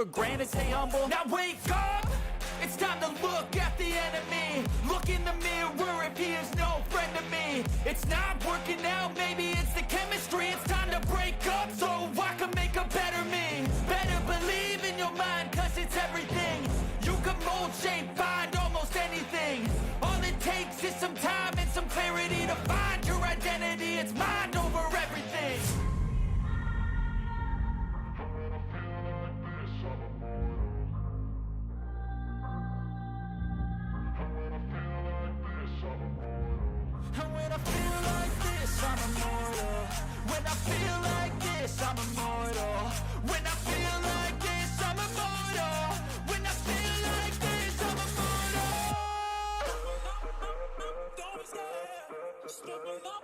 Granted, stay humble. Now wake up! It's time to look at the enemy. Look in the mirror if he is no friend to me. It's not working out, maybe it's the chemistry. It's time to break up so I can make a better me. Better believe in your mind, cause it's everything. You can mold, shape, find almost anything. All it takes is some time and some clarity to find your identity. It's mind over everything. And when I feel like this, I'm immortal. When I feel like this, I'm immortal. When I feel like this, I'm immortal. When I feel like this, I'm immortal. Don't be scared. Just step it up.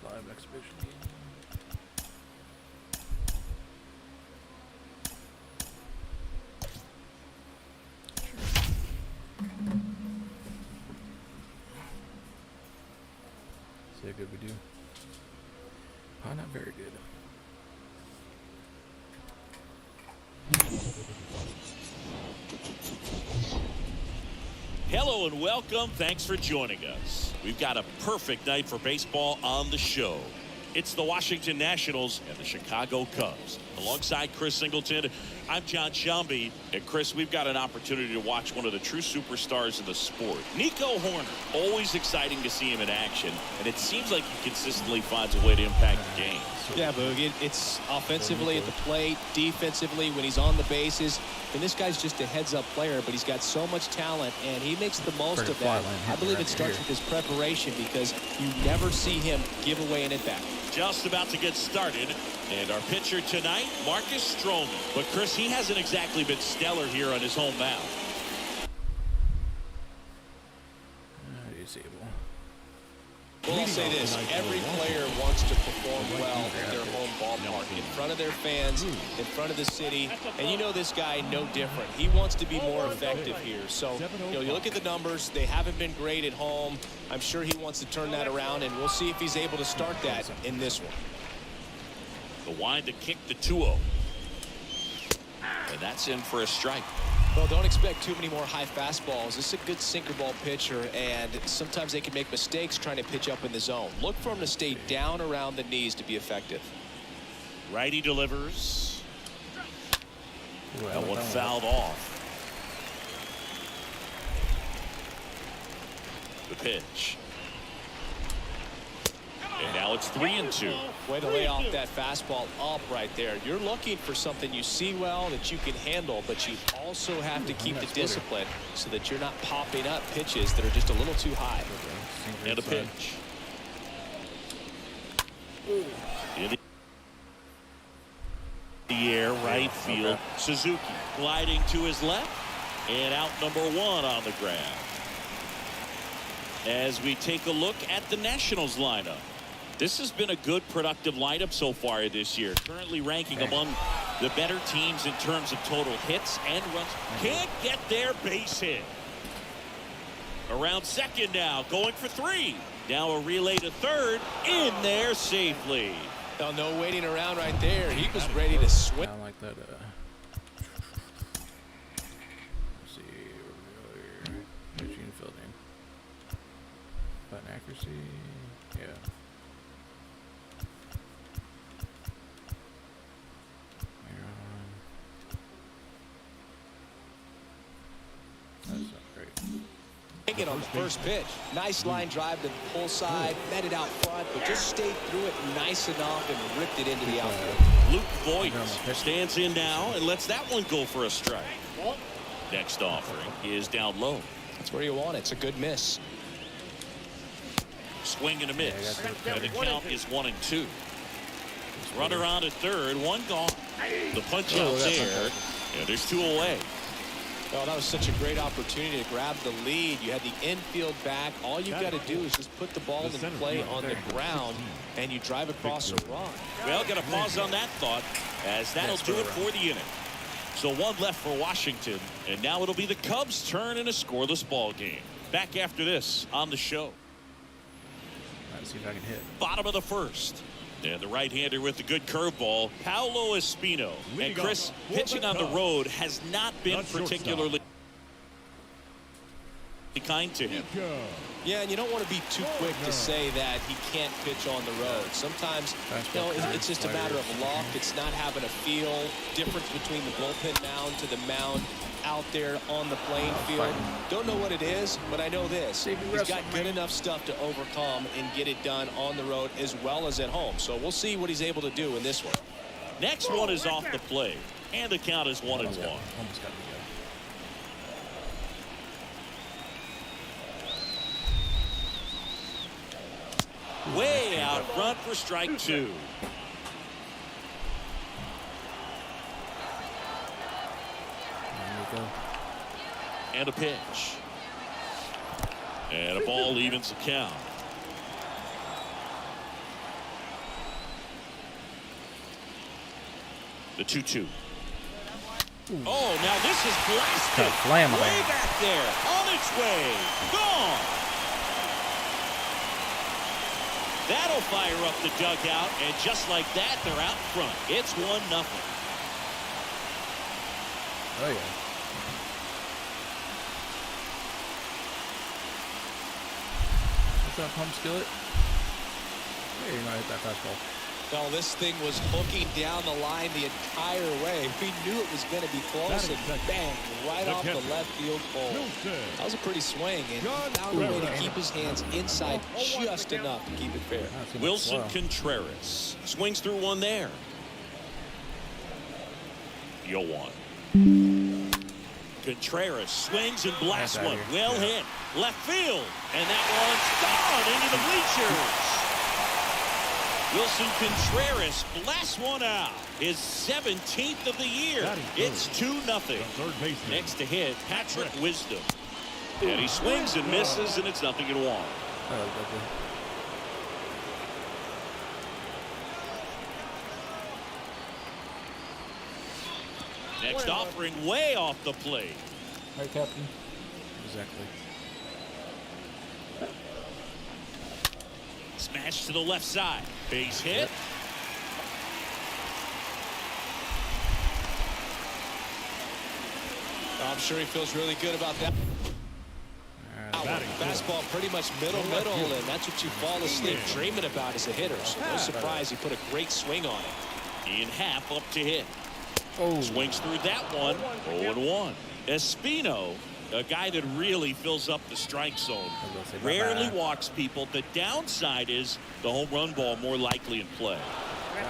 Live exhibition game. See how good we do. Not very good. Hello and welcome. Thanks for joining us. We've got a perfect night for baseball on the show. It's the Washington Nationals and the Chicago Cubs. Alongside Chris Singleton, I'm John Shambi. And Chris, we've got an opportunity to watch one of the true superstars in the sport. Nico Hoerner, always exciting to see him in action. And it seems like he consistently finds a way to impact the game. Yeah, Boog, it's offensively at the plate, defensively when he's on the bases. And this guy's just a heads-up player, but he's got so much talent, and he makes the most of that. I believe it starts with his preparation because you never see him give away an at-bat. Just about to get started, and our pitcher tonight, Marcus Stroman. But Chris, he hasn't exactly been stellar here on his home mound. He's able. Well, I'll say this, every player wants to perform well in their home ballpark, in front of their fans, in front of the city, and you know this guy no different. He wants to be more effective here. So, you look at the numbers, they haven't been great at home. I'm sure he wants to turn that around, and we'll see if he's able to start that in this one. The wind to kick the 2-0. And that's in for a strike. Well, don't expect too many more high fastballs. This is a good sinker ball pitcher, and sometimes they can make mistakes trying to pitch up in the zone. Look for him to stay down around the knees to be effective. Righty delivers. That one fouled off. The pitch. And now it's 3-2. Way to lay off that fastball up right there. You're looking for something you see well that you can handle, but you also have to keep the discipline so that you're not popping up pitches that are just a little too high. And a pitch. In the air, right field. Suzuki gliding to his left. And out number 1 on the ground. As we take a look at the Nationals lineup. This has been a good, productive lineup so far this year. Currently ranking among the better teams in terms of total hits and runs. Can't get their base hit. Around second now, going for 3. Now a relay to third, in there safely. Oh, no waiting around right there. He was ready to swing. I like that. Let's see. Machine fielding. Button accuracy. Yeah. That's not great. It on the first pitch. Nice line drive to the pull side, met it out front, but just stayed through it nice enough and ripped it into the outfield. Luke Voigt stands in now and lets that one go for a strike. Next offering is down low. That's where you want it. It's a good miss. Swing and a miss. And the count is 1-2. Runner on at third, 1 gone. The punch out there, and there's 2 away. Oh, that was such a great opportunity to grab the lead. You had the infield back. All you've got to do is just put the ball in play on the ground, and you drive across a run. Well, got to pause on that thought, as that'll do it for the inning. So 1 left for Washington, and now it'll be the Cubs' turn in a scoreless ball game. Back after this on the show. Let's see if I can hit. Bottom of the first. And the right-hander with the good curveball, Paolo Espino. And Chris, pitching on the road has not been particularly kind to him. Yeah, and you don't want to be too quick to say that he can't pitch on the road. Sometimes, you know, it's just a matter of luck. It's not having a feel. Difference between the bullpen mound to the mound out there on the playing field. Don't know what it is, but I know this. He's got good enough stuff to overcome and get it done on the road as well as at home. So we'll see what he's able to do in this one. Next one is off the plate, and the count is 1-1. Almost got me. Way out front for strike 2. There we go. And a pitch. And a ball evens the count. The 2-2. Oh, now this is blasted. Slam way away. back there. On its way. Gone. That'll fire up the dugout, and just like that, they're out front. It's 1-0. Oh, yeah. What's up, pump skillet? Hey, you're not hit that fastball. No, this thing was hooking down the line the entire way. We knew it was going to be close, and bang, right off the left field pole. That was a pretty swing, and he found a way to keep his hands inside just enough to keep it fair. Wilson Contreras swings through one there. 0-1. Contreras swings and blasts one. Well hit. Left field. And that one's gone into the bleachers. Wilson Contreras blasts one out. His 17th of the year. It's 2-0. Next to hit, Patrick Wisdom. And he swings and misses, and it's 0-1. Next offering way off the plate. Hi, Captain. Exactly. Smash to the left side. Base hit. I'm sure he feels really good about that. Fastball pretty much middle, and that's what you fall asleep dreaming about as a hitter. So no surprise he put a great swing on it. In half up to hit. Oh. Swings through that one. 0-1. Espino, a guy that really fills up the strike zone. Rarely walks people. The downside is the home run ball more likely in play.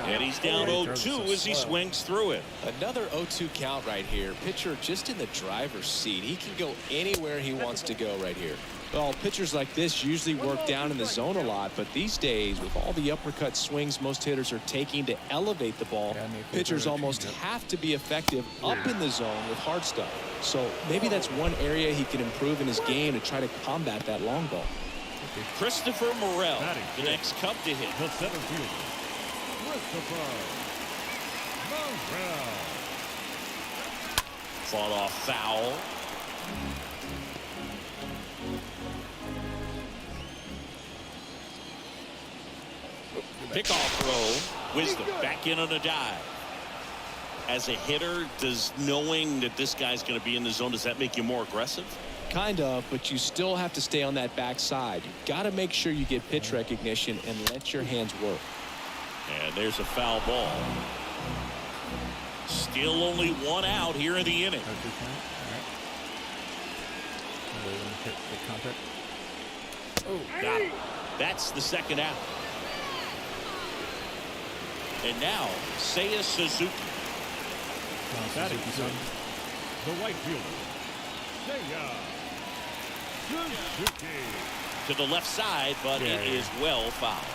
And he's down 0-2 as he swings through it. Another 0-2 count right here. Pitcher just in the driver's seat. He can go anywhere he wants to go right here. Well, pitchers like this usually work down in the zone a lot, but these days, with all the uppercut swings most hitters are taking to elevate the ball, pitchers almost have to be effective up in the zone with hard stuff. So maybe that's one area he can improve in his game to try to combat that long ball. Christopher Morel, the next Cub to hit. The center fielder, Christopher Morel. Fought off foul. Pickoff throw. Wisdom back in on a dive. As a hitter, does knowing that this guy's going to be in the zone, does that make you more aggressive? Kind of, but you still have to stay on that backside. You've got to make sure you get pitch recognition and let your hands work. And there's a foul ball. Still only one out here in the inning. Contact. Oh, got it. That's the second out. And now, Seiya Suzuki. Batting sixth, the right fielder, Seiya Suzuki. To the left side, but it is well fouled.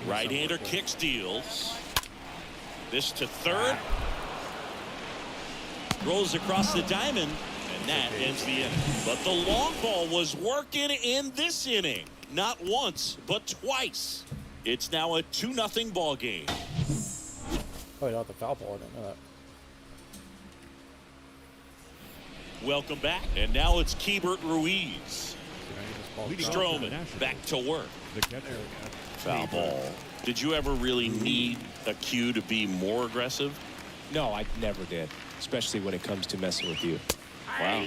Right-hander kick steals. This to third. Rolls across the diamond, and that ends the inning. But the long ball was working in this inning. Not once, but twice. It's now a 2-0 ball game. Oh, not the foul ball. I didn't know that. Welcome back, and now it's Keibert Ruiz. Stroman back to work. The catcher. Foul ball. Did you ever really need a cue to be more aggressive? No, I never did, especially when it comes to messing with you. Wow.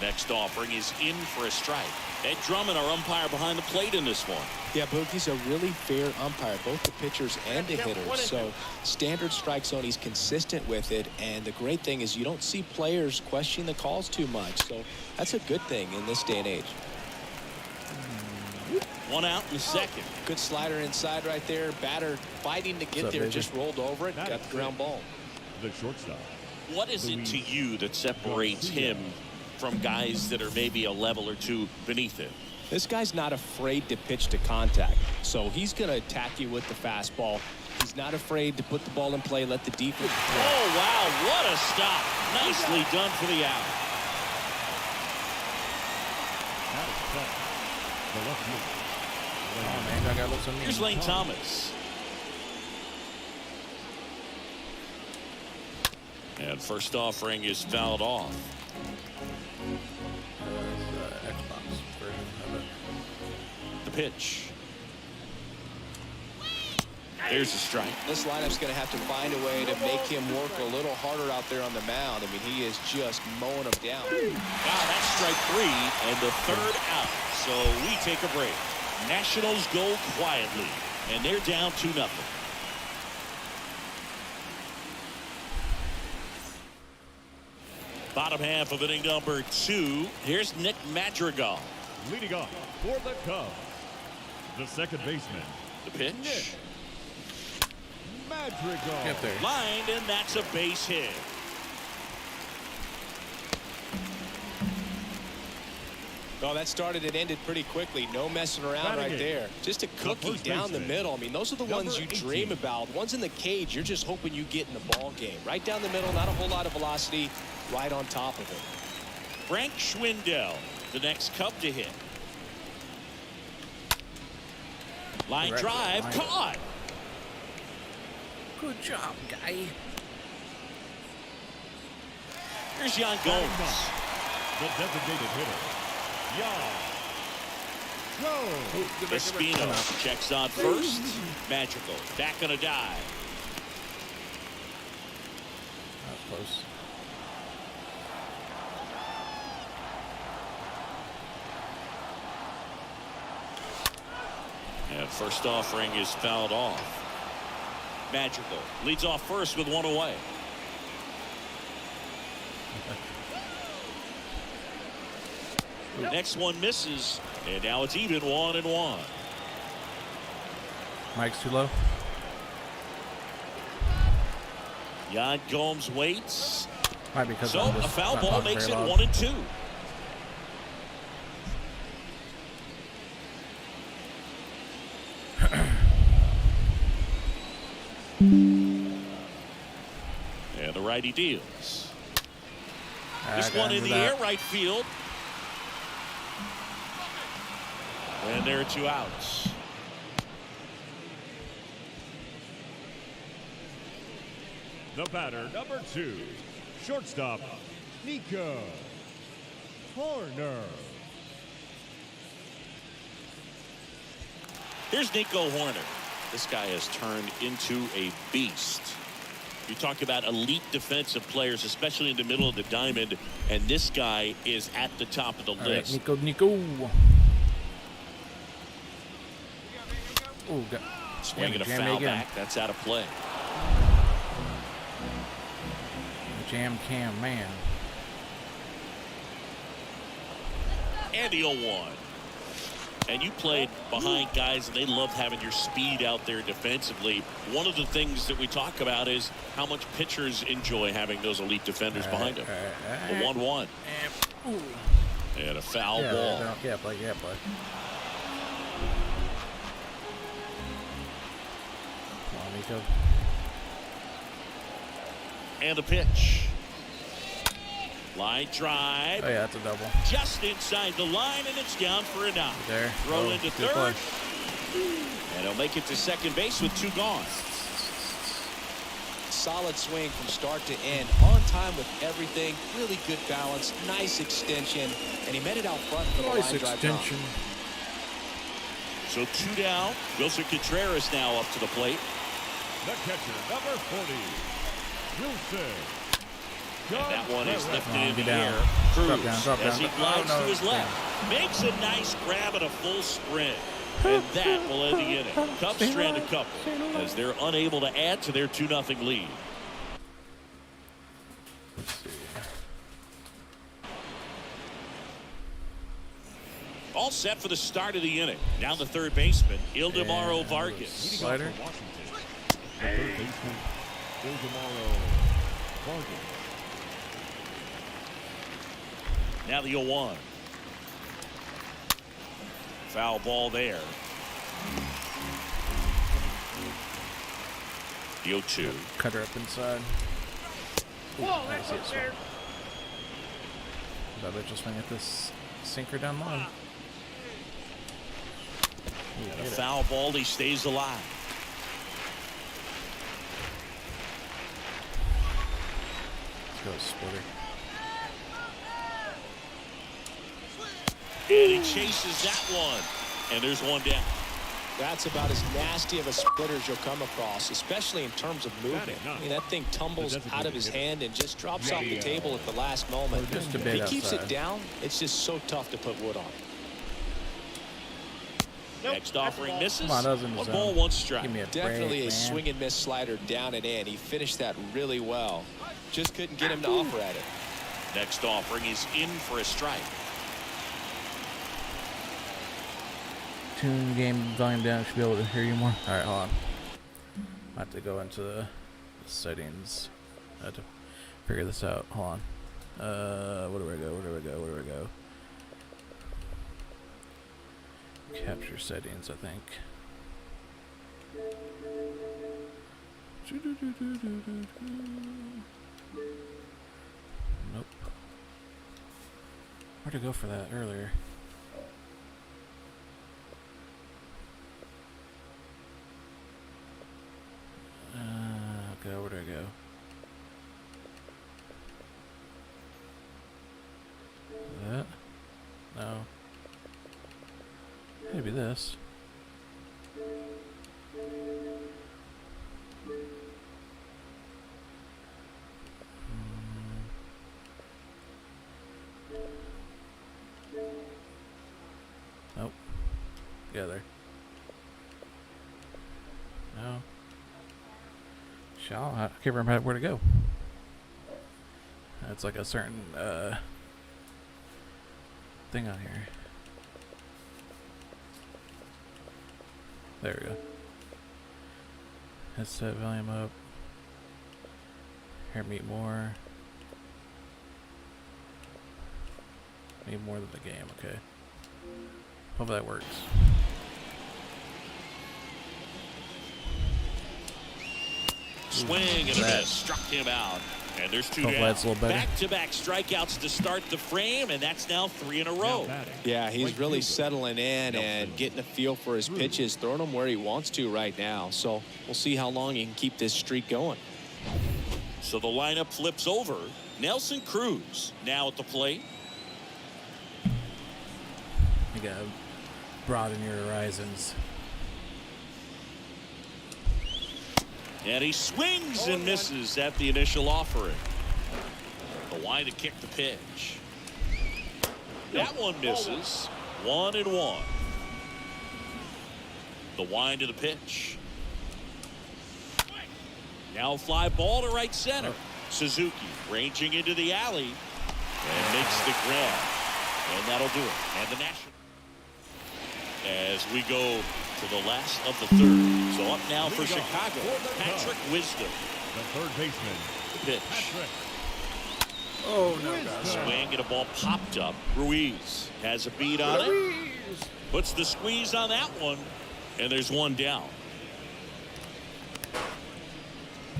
Next offering is in for a strike. Ed Drummond, our umpire behind the plate in this one. Yeah, Boog, he's a really fair umpire, both the pitchers and the hitters. So standard strike zone, he's consistent with it. And the great thing is you don't see players question the calls too much. So that's a good thing in this day and age. One out in the second. Good slider inside right there. Batter fighting to get there, just rolled over it, got the ground ball. The shortstop. What is it to you that separates him from guys that are maybe a level or two beneath him? This guy's not afraid to pitch to contact. So he's going to attack you with the fastball. He's not afraid to put the ball in play, let the defense. Oh, wow, what a stop. Nicely done for the out. That is tough. The left fielder. Oh, man, I gotta look something. Here's Lane Thomas. And first offering is fouled off. Xbox version of it. The pitch. There's a strike. This lineup's going to have to find a way to make him work a little harder out there on the mound. I mean, he is just mowing them down. Wow, that's strike three and the third out. So we take a break. Nationals go quietly, and they're down 2-0. Bottom half of inning number 2. Here's Nick Madrigal. Leading off for the Cubs, the second baseman, The pitch. Madrigal. Get there. Lined, and that's a base hit. Oh, that started and ended pretty quickly. No messing around right there. Just a cookie down the middle. I mean, those are the ones you dream about. Ones in the cage, you're just hoping you get in the ball game. Right down the middle, not a whole lot of velocity, right on top of it. Frank Schwindel, the next Cub to hit. Line drive, caught. Good job, guy. Here's Yan Gomes. The designated hitter, Yan Gomes. Espino checks on first. Madrigal back on a dive. That's close. And first offering is fouled off. Madrigal leads off first with one away. Next one misses, and now it's even 1-1. Mike's too low. Yan Gomes waits. Might be because So I'm a just foul not ball talking makes it very loud. 1-2. And the righty deals. This got one in into the that. air, right field. And there are 2 outs. The batter, number 2, shortstop, Nico Horner. Here's Nico Horner. This guy has turned into a beast. You talk about elite defensive players, especially in the middle of the diamond, and this guy is at the top of the list. Right, Nico. Oh, God. Swinging a foul back. That's out of play. Jam cam, man. And the 0-1. And you played behind guys, and they love having your speed out there defensively. One of the things that we talk about is how much pitchers enjoy having those elite defenders behind them. The 1-1. And a foul ball. Yeah, play. Come on, Nico. And a pitch. Line drive. Oh, yeah, that's a double. Just inside the line, and it's down for a knock. There. Throw into good third. play. And he'll make it to second base with 2 gone. Solid swing from start to end. On time with everything. Really good balance. Nice extension. And he met it out front for the line drive extension. So 2 down. Wilson Contreras now up to the plate. The catcher, number 40, Wilson. And that one is lifted in the down. air. Cruz, Drop down. as he glides to his left, makes a nice grab at a full sprint. And that will end the inning. Cubs strand a couple as they're unable to add to their 2-0 lead. Let's see. All set for the start of the inning. Now the third baseman, Ildemaro Vargas. Slider. Washington. The third baseman, Ildemaro Vargas. Now the 0-1. Foul ball there. The 0-2. Cutter up inside. Ooh, I see it swing. That bitch will swing at this sinker down the line. Ooh, And a hit it. foul ball, he stays alive. Let's go, Splitter. And he chases that one. And there's 1 down. That's about as nasty of a splitter as you'll come across, especially in terms of movement. I mean, that thing tumbles out of his hand and just drops off the table at the last moment. Just a If bit he keeps outside. it down, it's just so tough to put wood on. Next offering misses. Come on, that was in the 1 zone. ball, 1 strike. Give me a Definitely break, a man. swing and miss slider down and in. He finished that really well. Just couldn't get him to offer at it. Next offering is in for a strike. Tune game volume down. Should be able to hear you more. All right, hold on. I have to go into the settings. I have to figure this out. Hold on. Where do I go? Capture settings, I think. Nope. Where'd I go for that earlier? Okay, where do I go? That? No. Maybe this. Nope. Together. No. I can't remember where to go. It's like a certain thing on here. There we go. Headset volume up. Here, meet more. Meet more than the game, okay. Hopefully that works. Swing and a miss. Struck him out. And there's 2 Hopefully down. that's a little better. Back-to-back strikeouts to start the frame, and that's now 3 in a row. Yeah, he's really settling in and getting a feel for his pitches, throwing them where he wants to right now. So we'll see how long he can keep this streak going. So the lineup flips over. Nelson Cruz now at the plate. You gotta broaden your horizons. And he swings and misses at the initial offering. The line to kick the pitch. That one misses. 1-1. The wind to the pitch. Now fly ball to right center. Suzuki ranging into the alley and makes the grab. And that'll do it. And the National. As we go to the last of the third. So up now for Chicago, Patrick Wisdom. The third baseman, The pitch. Patrick. Oh, no, God. Swing and a ball popped up. Ruiz has a beat on it. Puts the squeeze on that one. And there's one down.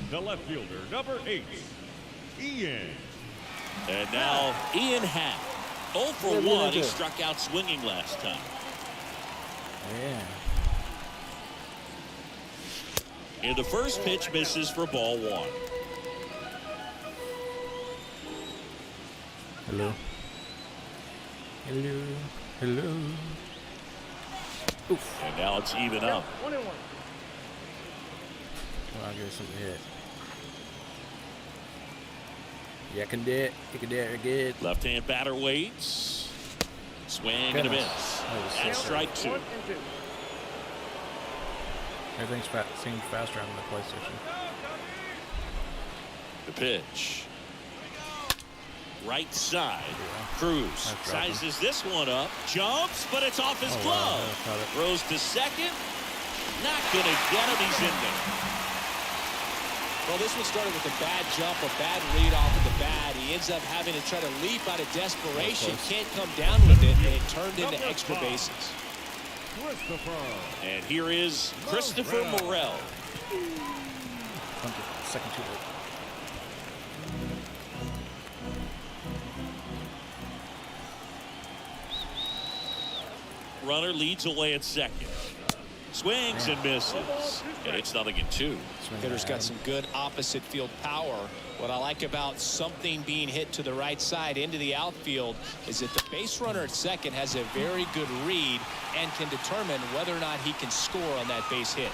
The left fielder, number 8, Ian. And now Ian Happ. 0 for 1. He struck out swinging last time. Yeah. And the first pitch misses for ball 1. Hello. Hello. Hello. Oof. And now it's even up. Come on, give us something to hit. Yeah, I can do it. You can do it good. Left-hand batter waits. Swing and a miss. And strike 2. Everything's seems faster on the PlayStation. The pitch. Right side. Yeah. Cruz That's dropping. sizes this one up. Jumps, but it's off his glove. Wow, I caught it. Throws to second. Not going to get him. He's in there. Well, this one started with a bad jump, a bad read off of the bat. He ends up having to try to leap out of desperation. Can't come down with it, and it turned into extra bases. Christopher. And here is Christopher Morel. Second too late. Runner leads away at second. Swings and misses. And it's 0-2. Hitter's got some good opposite field power. What I like about something being hit to the right side into the outfield is that the base runner at second has a very good read and can determine whether or not he can score on that base hit.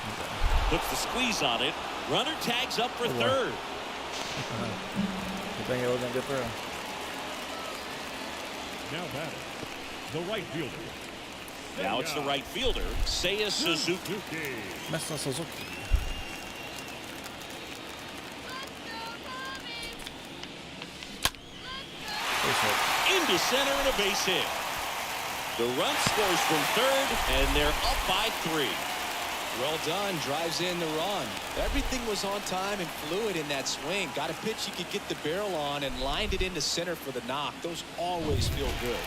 Puts the squeeze on it. Runner tags up for third. Good thing it wasn't a good throw. Now batting, the right fielder. Now it's the right fielder, Seiya Suzuki. Mr. Suzuki. Into center and a base hit. The run scores from third, and they're up by 3. Well done. Drives in the run. Everything was on time and fluid in that swing. Got a pitch you could get the barrel on and lined it into center for the knock. Those always feel good.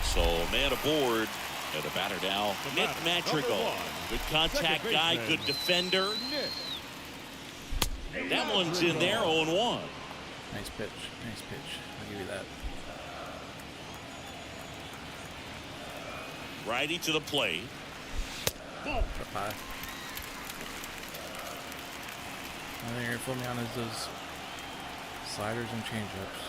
So man aboard. And the batter now, Nick Madrigal. Good contact guy, good defender. That one's in there, 0-1. Nice pitch. Nice pitch. I'll give you that. Righty to the plate. Up high. I think you're fool me on is those sliders and changeups.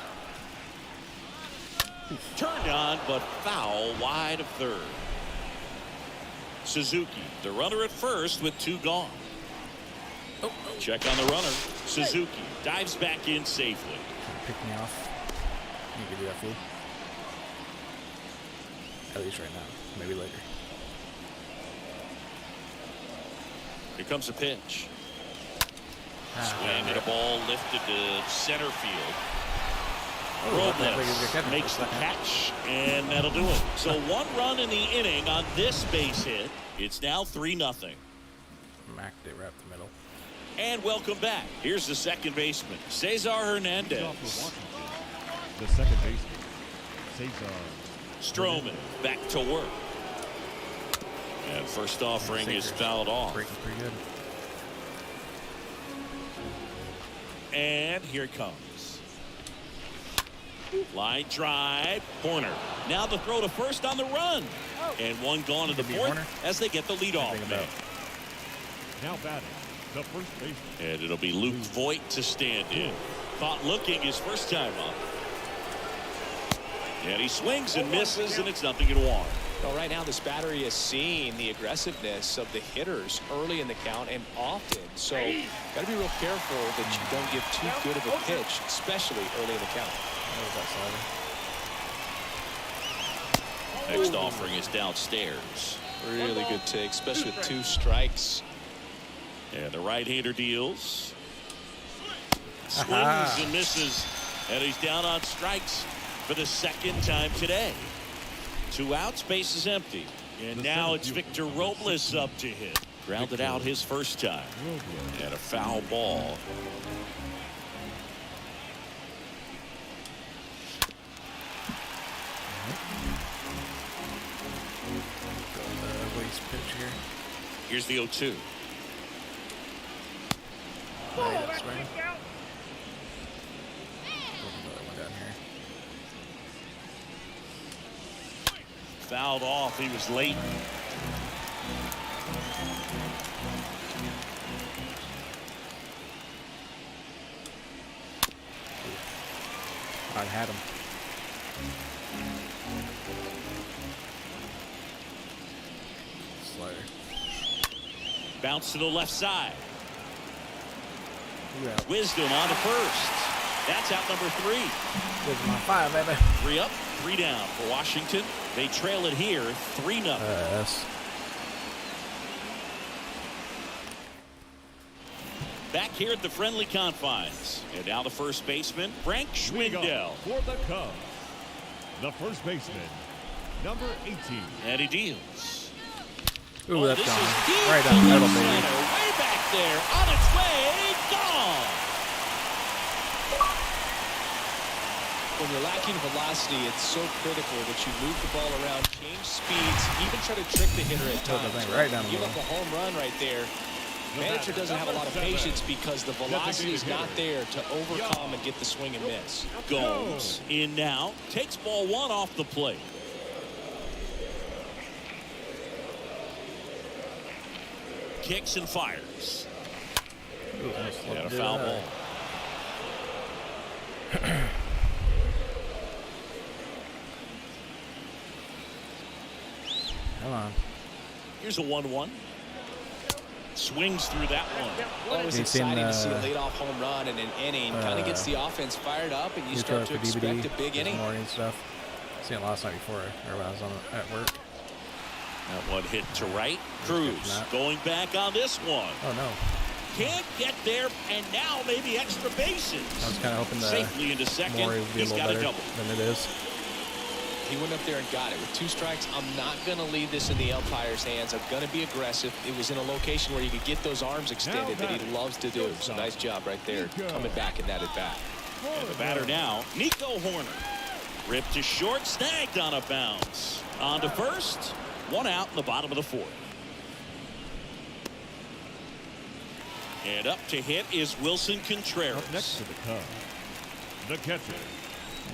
Turned on, but foul wide of third. Suzuki, the runner at first with 2 gone. Check on the runner. Suzuki dives back in safely. Pick me off. You can do that, fool. At least right now. Maybe later. Here comes the pitch. Swing and a ball lifted to center field. Robles makes the catch, and that'll do it. So 1 run in the inning on this base hit. It's now 3-0. Mac, they wrap the middle. And welcome back. Here's the second baseman, Cesar Hernandez. The second baseman, Cesar. Stroman back to work. And first offering is fouled off. Breaking pretty good. And here it comes. Line drive, corner. Now the throw to first on the run. And 1 gone to the 4th as they get the lead off man. Now batting, the first baseman. And it'll be Luke Voigt to stand in. Caught looking his first time up. And he swings and misses, and it's 0-1. Well, right now this battery is seeing the aggressiveness of the hitters early in the count and often. So got to be real careful that you don't give too good of a pitch, especially early in the count. Next offering is downstairs. Really good take, especially with 2 strikes. And the right-hander deals. Swings and misses. And he's down on strikes for the second time today. 2 outs, base is empty. And now it's Victor Robles up to hit. Grounded out his first time. And a foul ball. Waste pitch here. Here's the 0-2. That's right. Down here. Fouled off. He was late. I had him. Slider. Bounce to the left side. Yeah. Wisdom on to first. That's out number 3. This is my 5, baby. 3 up, 3 down for Washington. They trail it here 3-0. Yes. Back here at the friendly confines. And now the first baseman, Frank Leading Schwindel. off for the Cubs, the first baseman, number 18. And he deals. Ooh, that's this gone. is deep Right to down the middle, left baby. center, way back there, on its way, gone. When you're lacking velocity, it's so critical that you move the ball around, change speeds, even try to trick the hitter at Put the times. thing right down the Give middle. up a home run right there. Manager doesn't have a lot of patience because the velocity is not there to overcome and get the swing and miss. Gomes in now, takes ball 1 off the plate. Kicks and fires. Ooh, almost And a did foul that. ball. Come on. Here's a 1-1. Swings through that one. Always You seen exciting to see a the- lead-off home run in an inning. Kind of gets the offense fired up, and you start to expect a big inning. Morning stuff. Seen it last night before, or when I was at work. That one hit to right. Cruz going back on this one. Oh no. Can't get there, and now maybe extra bases. I was kind of hoping that Safely into second. Morey would be a He's little got a better double. than it is. He went up there and got it. With 2 strikes, I'm not going to leave this in the umpire's hands. I'm going to be aggressive. It was in a location where you could get those arms extended that he loves to do. So nice job right there, coming back in that at-bat. And the batter now, Nico Horner. Ripped to short, snagged on a bounce. On to first. 1 out in the bottom of the 4th. And up to hit is Wilson Contreras. Up next to the Cubs, the catcher,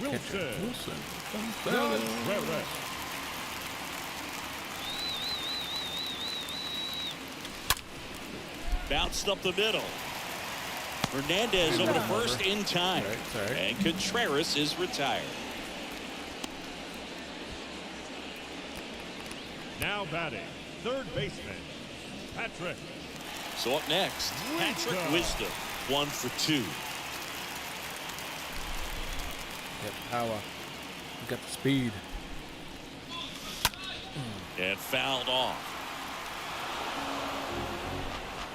Wilson Contreras. Bounced up the middle. Hernandez over to first in time. All right. And Contreras is retired. Now batting, third baseman, Patrick. So up next, Patrick Wisdom. 1 for 2. You got the power. You got the speed. And fouled off.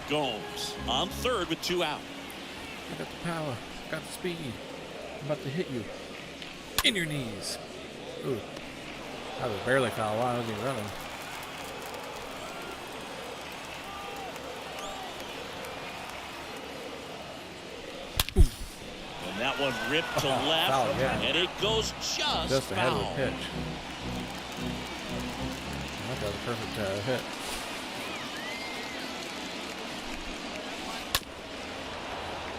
Gomes on third with 2 out. I got the power. Got the speed. I'm about to hit you. In your knees. Ooh. That was barely foul. Why was he running? And that one ripped to left. Foul again. And it goes Just ahead of the foul. pitch. That was a perfect hit.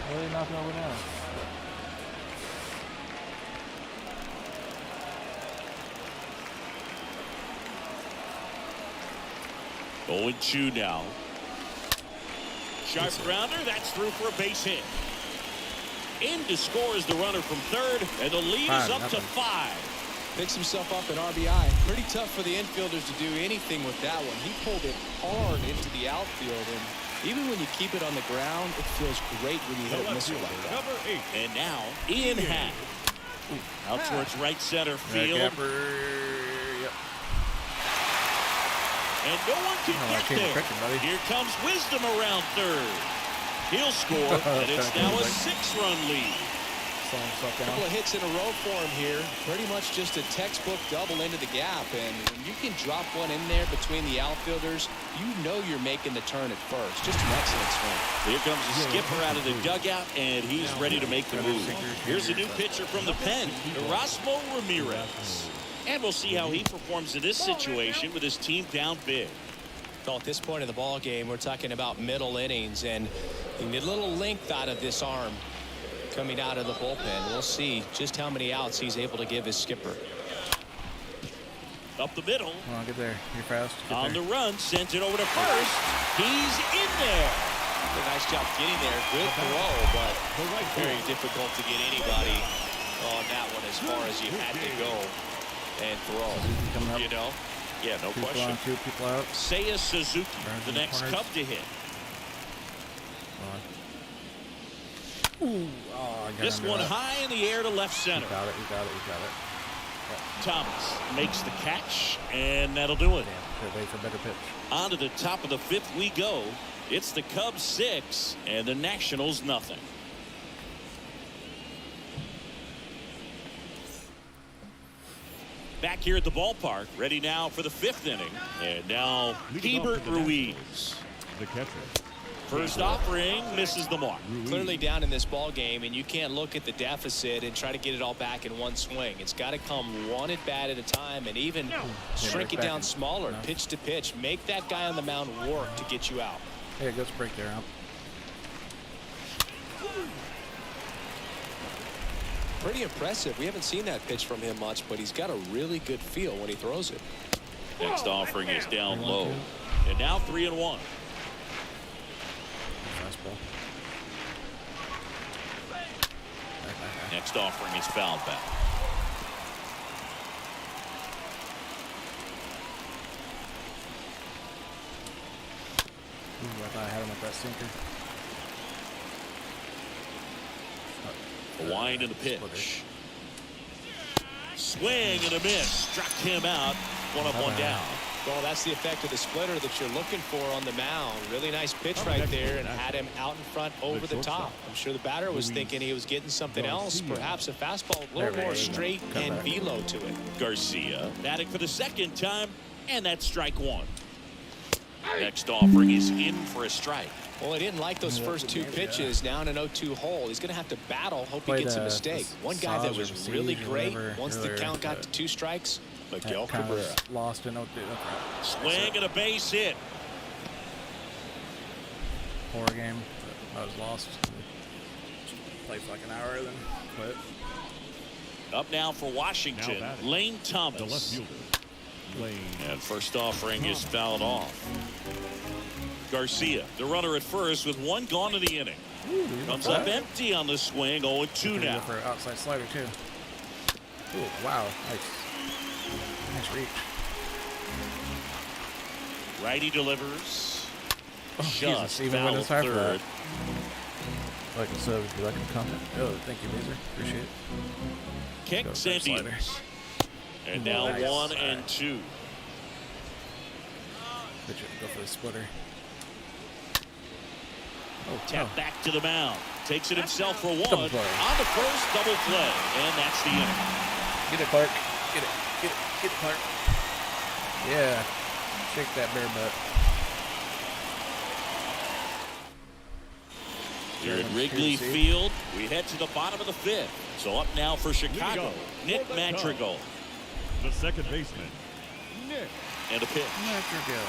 What are they knocking over now? Oh, and 2 now. Sharp grounder. That's through for a base hit. In to score is the runner from third, and the lead is up to 5. Picks himself up an RBI. Pretty tough for the infielders to do anything with that one. He pulled it hard into the outfield, and even when you keep it on the ground, it feels great when you hit a missile like that. Number 8. And now, Ian Happ. Out towards right center field. Yep. And no one can get there. Here comes Wisdom around third. He'll score, and it's now a 6-run lead. A couple of hits in a row for him here. Pretty much just a textbook double into the gap. And when you can drop one in there between the outfielders, you know you're making the turn at first. Just an excellent swing. Here comes the skipper out of the dugout, and he's ready to make the move. Here's a new pitcher from the pen, Erasmo Ramirez. And we'll see how he performs in this situation with his team down big. Well, at this point of the ball game, we're talking about middle innings, and you need a little length out of this arm coming out of the bullpen. We'll see just how many outs he's able to give his skipper. Up the middle. Come on, get there. You're fast. On the run, sends it over to first. He's in there. A nice job getting there. Good throw, but very difficult to get anybody on that one as far as you had to go and throw. You know? Yeah, no question. Two people out. Seiya Suzuki, the next Cub to hit. Ooh, oh, this one high in the air to left center. You got it. Thomas makes the catch, and that'll do it. Wait for a better pitch. On to the top of the 5th we go. It's the Cubs 6 and the Nationals nothing. Back here at the ballpark, ready now for the 5th inning. And now Hebert Ruiz. The catcher. First offering misses the mark. Clearly down in this ball game, and you can't look at the deficit and try to get it all back in one swing. It's got to come one at bat at a time, and even shrink it down smaller, pitch to pitch. Make that guy on the mound work to get you out. Hey, let's break there out. Pretty impressive. We haven't seen that pitch from him much, but he's got a really good feel when he throws it. Next offering is down low, and now 3-1. Next offering is fouled back. Ooh, I thought I had him with that sinker. A wind and a pitch. Swing and a miss. Struck him out. One up, one down. Well, that's the effect of the splitter that you're looking for on the mound. Really nice pitch right there, and had him out in front over the top. I'm sure the batter was thinking he was getting something else, perhaps a fastball a little more straight and velo to it. Garcia batting for the 2nd time, and that's strike 1. Next offering is in for a strike. Well, he didn't like those first 2 pitches. Now in an 0-2 hole, he's going to have to battle. Hope he gets a mistake. One guy that was really great once the count got to 2 strikes. Miguel Cabrera. Lost in 0-2. Swing and a base hit. Poor game. I was lost. Played for like an hour, then quit. Up now for Washington, Lane Thomas. The left fielder. Lane. And first offering is fouled off. Garcia, the runner at first with 1 gone in the inning. Comes up empty on the swing. 0-2 now. For an outside slider too. Ooh, wow, nice reach. Righty delivers. Jesus, even when it's hard for that. Like a sub, if you like a comment. Oh, thank you, Laser. Appreciate it. Kicks and deals. And now 1-2. Go for the splitter. Tap back to the mound. Takes it himself for 1. On the first, double play. And that's the inning. Get it, Clark. Get it, Clark. Yeah. Shake that bear butt. Here at Wrigley Field, we head to the bottom of the 5th. So up now for Chicago, Nick Madrigal. The second baseman, Nick. And a pitch. Madrigal.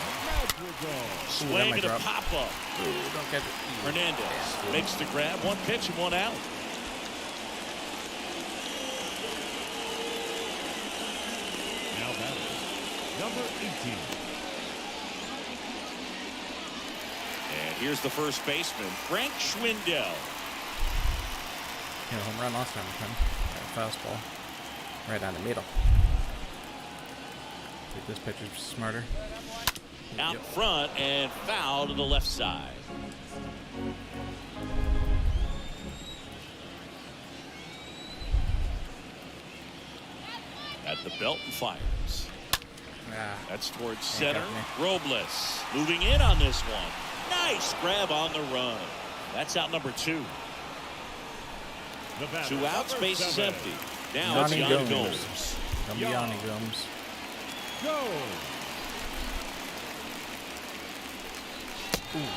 Swing and a pop-up. Don't catch it. Hernandez makes the grab. 1 pitch and 1 out. Now batting, number 18. And Here's the first baseman, Frank Schwindel. Home run last time. Fastball. Right down the middle. Think this pitcher's smarter. Out front and foul to the left side. At the belt and fires. That's towards center. Robles moving in on this one. Nice grab on the run. That's out number 2. 2 outs, base is empty. Now it's Yanni Gomes. Yanni Gomes.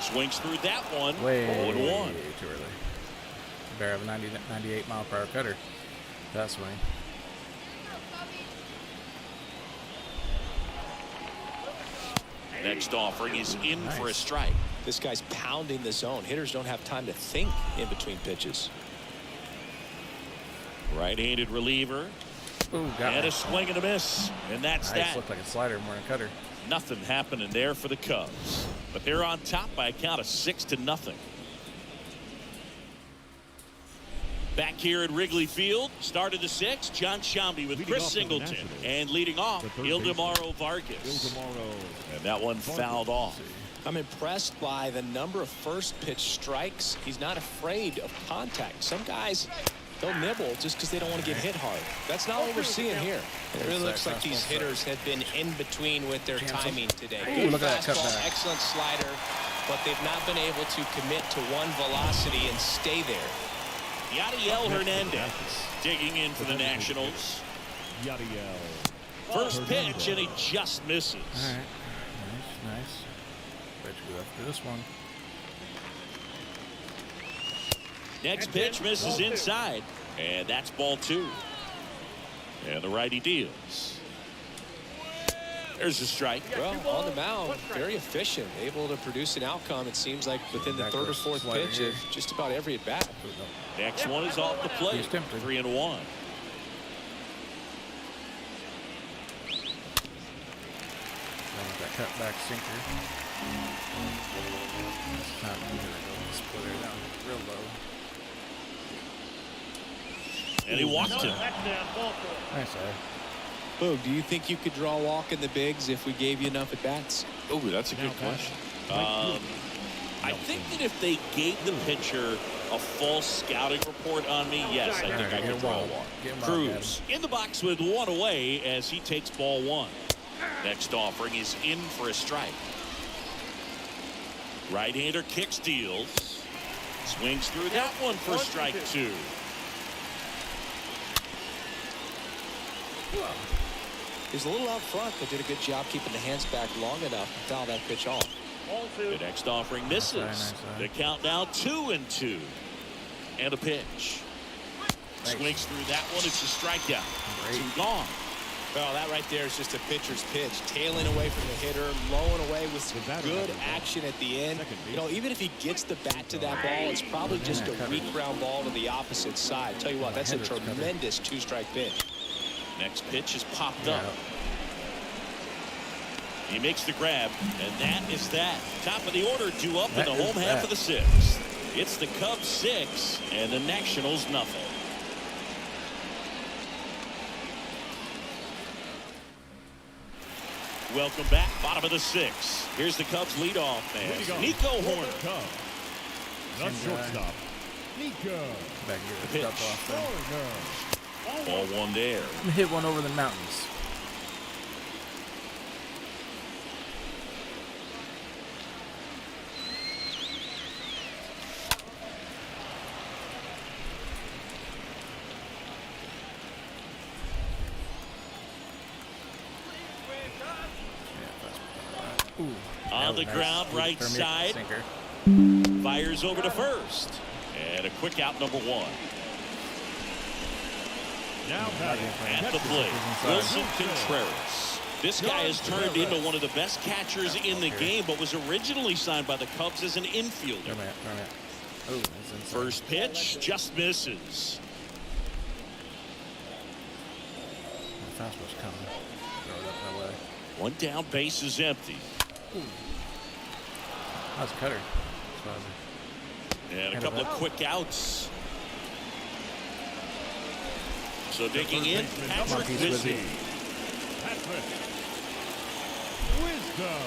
Swings through that one. Way 0-1. too early. Bear of a 98 mile per hour cutter. That swing. Next offering is in for a strike. This guy's pounding the zone. Hitters don't have time to think in between pitches. Right-handed reliever. Ooh, got And me. a swing and a miss. And that's Nice. that. Looked like a slider more than a cutter. Nothing happening there for the Cubs. But they're on top by a count of 6-0. Back here at Wrigley Field, start of the 6th, John Sciambi with Leading Chris off for the Singleton. Nationals, And leading off, the third Ildemaro Vargas. And that one fouled off. I'm impressed by the number of first pitch strikes. He's not afraid of contact. Some guys, they'll nibble just because they don't want to get hit hard. That's not what we're seeing here. It really looks like these hitters have been in between with their timing today. Ooh, Good look at that fastball, cutback. excellent slider, but they've not been able to commit to one velocity and stay there. Yadiel Hernandez digging in for the Nationals. First pitch, and he just misses. All right. Nice. Bet you go after this one. Next pitch misses inside, and that's ball 2. And the righty deals. There's a strike. Well, on the mound, very efficient, able to produce an outcome. It seems like within the third or fourth pitch of just about every at bat. Next one is off the plate. He's tempted. 3-1. That cutback sinker. It's not going to split her down real low. And he walked him. Nice eye. Boog, do you think you could draw a walk in the bigs if we gave you enough at bats? Oh, that's a good question. I think that if they gave the pitcher a false scouting report on me, yes, I think I could draw a walk. Cruz in the box with one away as he takes ball 1. Next offering is in for a strike. Right-hander kicks, deals. Swings through that one for strike 2. He was a little out front, but did a good job keeping the hands back long enough to foul that pitch off. The next offering misses. Nice eye. The count now 2-2. And a pitch. Nice. Swings through that one. It's a strikeout. Great. 2 gone. Well, that right there is just a pitcher's pitch. Tailing away from the hitter, blowing away with some good action at the end. You know, even if he gets the bat to that ball, it's probably just a weak ground ball to the opposite side. Tell you what, that's a tremendous 2-strike pitch. Next pitch is popped up. He makes the grab, and that is that. Top of the order due up in the home half of the 6th. It's the Cubs 6 and the Nationals nothing. Welcome back, bottom of the 6th. Here's the Cubs leadoff man, Nico Horner. The shortstop, Nico. Back here. The pitch. Ball 1 there. Hit one over the mountains. On the ground, right side. Sinker. Fires over to first. And a quick out, number 1. Now batting At the plate, Wilson Contreras. This guy has turned into one of the best catchers in the game, but was originally signed by the Cubs as an infielder. Oh, that's inside. First pitch just misses. The fastball's coming. Throw it up that way. One down, base is empty. That's a cutter. And a couple of quick outs. So digging in, Patrick Wisdom. Patrick Wisdom.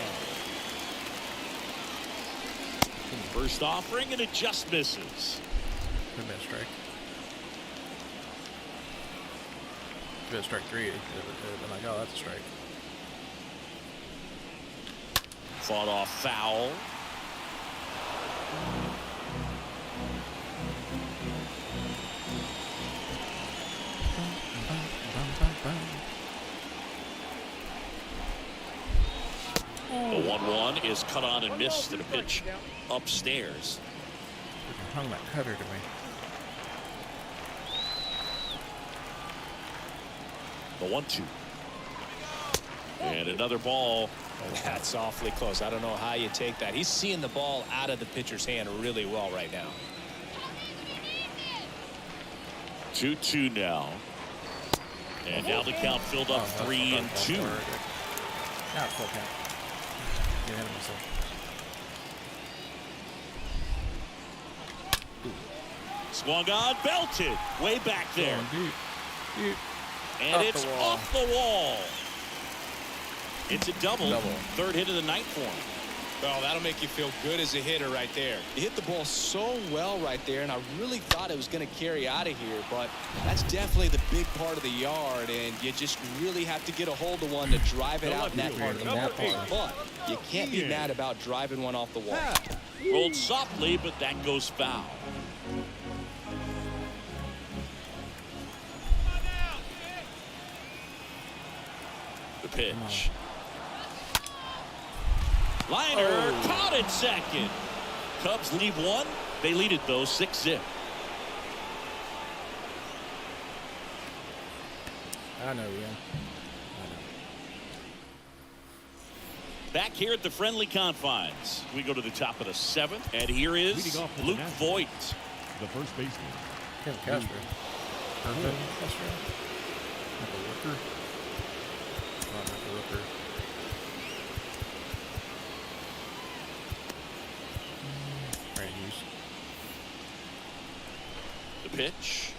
First offering, and it just misses. Could have been a strike. Could have strike 3. It would have been like, oh, that's a strike. Fought off foul. The 1-1 is cut on and missed to the pitch upstairs. Freaking hung that cutter to me. The 1-2. And another ball. That's awfully close. I don't know how you take that. He's seeing the ball out of the pitcher's hand really well right now. 2-2 now. And now the count filled up 3-2. Now it's full count. Get ahead of myself. Swung on, belted. Way back there. Deep. And Off it's the wall. off the wall. It's a double. Third hit of the night for him. Well, that'll make you feel good as a hitter right there. You hit the ball so well right there, and I really thought it was going to carry out of here, but that's definitely the big part of the yard, and you just really have to get a hold of one to drive it out in that part of the ballpark. But you can't be mad about driving one off the wall. Rolled softly, but that goes foul. The pitch. Liner caught it second. Cubs leave one. They lead it though 6-0. I know, yeah. Back here at the friendly confines. We go to the top of the 7th, and here is Leading off for the Luke Nationals. Voigt. The first baseman. Kevin Castro. Kevin Castro. Michael Rooker. Oh, Michael Rooker. Brandon Hughes. The pitch.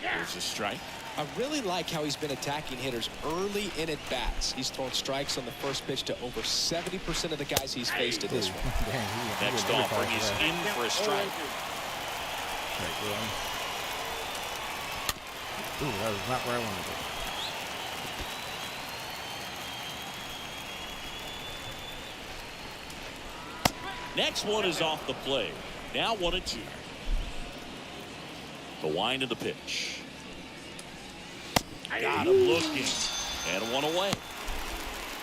There's a strike. I really like how he's been attacking hitters early in at bats. He's thrown strikes on the first pitch to over 70% of the guys he's faced in this one. Dang, he Next was offering is in for a strike. Ooh, that was not where I wanted it. Next one is off the plate. Now 1-2. The wind of the pitch. Got him looking. And one away.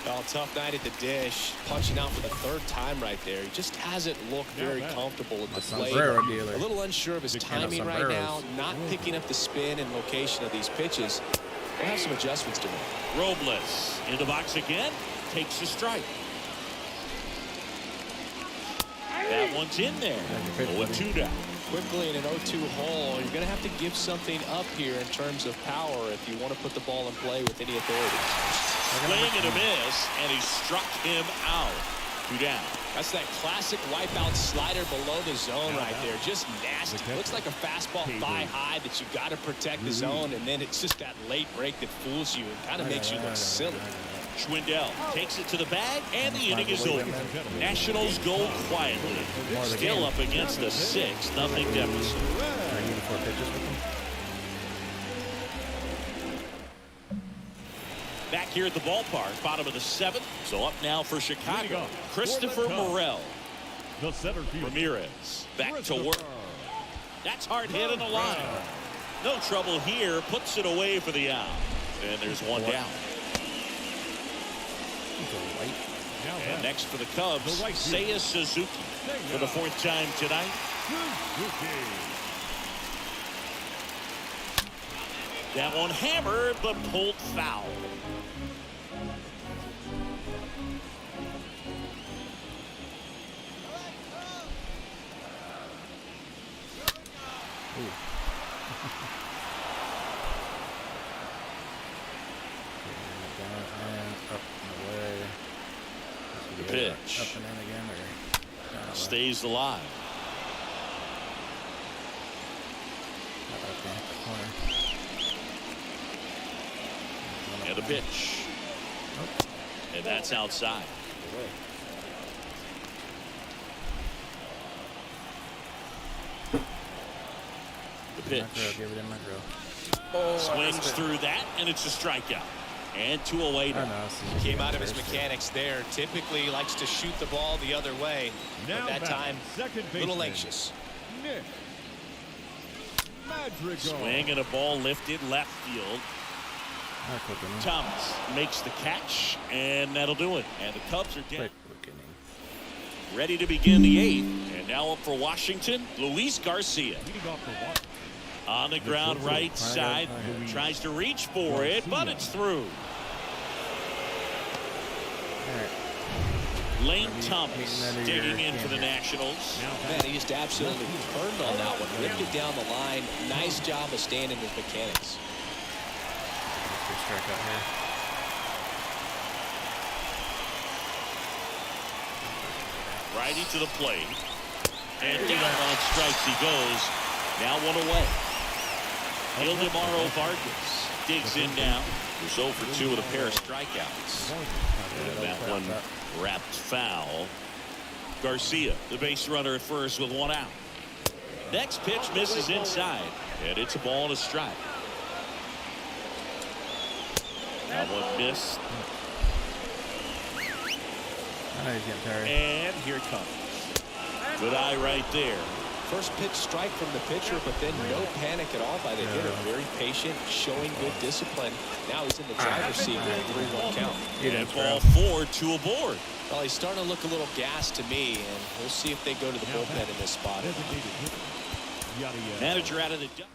Well, tough night at the dish. Punching out for the 3rd time right there. He just hasn't looked very comfortable at the plate. sombrero dealer. A little unsure of his timing right now. Not picking up the spin and location of these pitches. We'll have some adjustments to make. Robles in the box again. Takes a strike. That one's in there. 0-2 down. Quickly in an 0-2 hole, you're going to have to give something up here in terms of power if you want to put the ball in play with any authority. Swing and a miss, and he struck him out. 2 down. That's that classic wipeout slider below the zone right there. Just nasty. Looks like a fastball thigh high that you got to protect the zone, and then it's just that late break that fools you and kind of makes you look silly. Schwindel takes it to the bag, and the inning is over. Nationals go quietly. Still up against a 6-0 deficit. I need 4 pitches with him. Back here at the ballpark, bottom of the 7th. So up now for Chicago, Christopher Morel. The center field. Ramirez back to work. That's hard hit on the line. No trouble here. Puts it away for the out. And there's one down. And next for the Cubs, Seiya Suzuki for the 4th time tonight. That one hammered, but pulled foul. Down and up and away. The pitch. Up and in again. stays alive. And a pitch. And that's outside. The pitch. Swings through that, and it's a strikeout. And 2 away now. Came out of his mechanics there. Typically likes to shoot the ball the other way. Now But that time, second a little baseman, anxious. Nick Madrigal. Swing and a ball lifted left field. Thomas makes the catch, and that'll do it. And the Cubs are down. Ready to begin the 8th. And now up for Washington, Luis Garcia. Leading off the walk. On the ground right side. Tries to reach for it, but it's through. Lane Thomas digging in for the Nationals. Man, he just absolutely turned on that one. Ripped it down the line. Nice job of staying in his mechanics. Strikeout here. Righty to the plate. And down on strikes he goes. Now 1 away. Ildemaro Vargas digs in now. He's 0 for 2 with a pair of strikeouts. And that one wrapped foul. Garcia, the base runner at first with 1 out. Next pitch misses inside. And it's a ball and a strike. That one missed. He's getting tired. And here it comes. Good eye right there. First pitch strike from the pitcher, but then no panic at all by the hitter. Very patient, showing good discipline. Now he's in the driver's seat with a 3-1 count. And ball 4, 2 aboard. Well, he's starting to look a little gassed to me, and we'll see if they go to the bullpen in this spot. Manager out of the duck.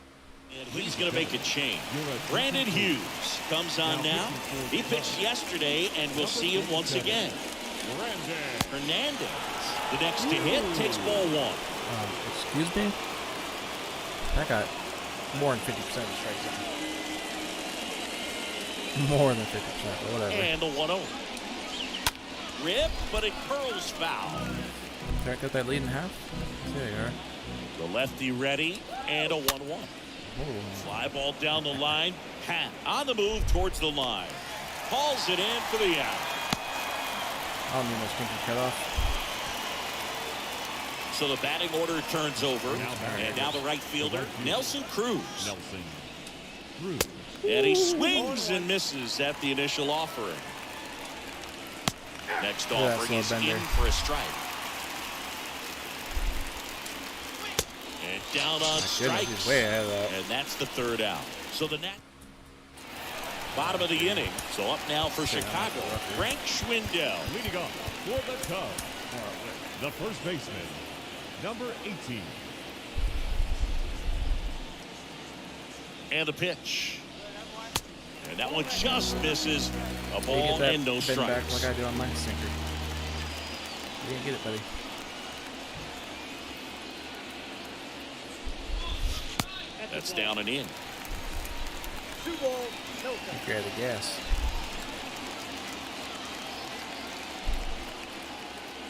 And he's going to make a change. Brandon Hughes comes on now. He pitched yesterday, and we'll see him once again. Hernandez, the next to hit, takes ball 1. Excuse me? That got more than 50% of the strikes out. More than 50%, but whatever. And the 1-0. Rip, but it curls foul. Did I cut that lead in half? There you are. The lefty ready, and a 1-1. Fly ball down the line. Pat on the move towards the line. Hauls it in for the out. I don't need no stinking cut off. So the batting order turns over. And now the right fielder, Nelson Cruz. And he swings and misses at the initial offering. Next offering is in for a strike. And down on strikes. Way ahead of that. And that's the 3rd out. So the net. Bottom of the inning. So up now for Chicago, Frank Schwindel. Leading off for the Cubs, the first baseman, number 18. And the pitch. And that one just misses. A ball and no strikes. Back like I do on my sinker. You didn't get it, buddy. That's down and in. Grab the gas.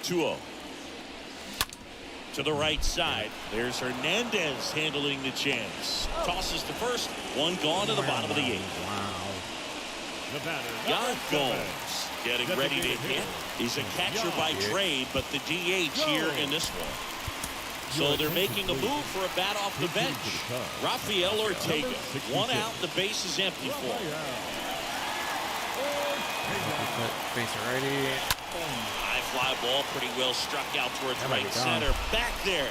2-0. To the right side. There's Hernandez handling the chance. Tosses to first. 1 gone to the bottom of the 8th. Wow. The batter, Yan Gomes getting ready to hit. He's a catcher by trade, but the DH here in this one. So they're making a move for a bat off the bench. Rafael Ortega. 1 out. The base is empty for him. Face it righty. High fly ball, pretty well struck out towards right center. Back there.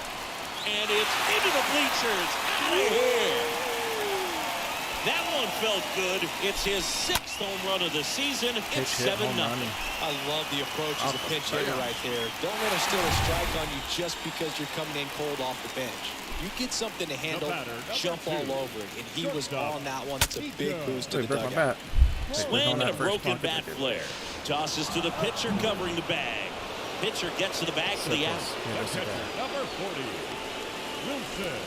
And it's into the bleachers. Out of here. That one felt good. It's his 6th home run of the season. It's 7-0. I love the approach as a pinch hitter right there. Don't let him steal a strike on you just because you're coming in cold off the bench. You get something to handle, jump all over it. And he was on that one. It's a big boost to the dugout. Swing and a broken bat flare. Tosses to the pitcher covering the bag. Pitcher gets to the bag for the out. Number 40, Wilson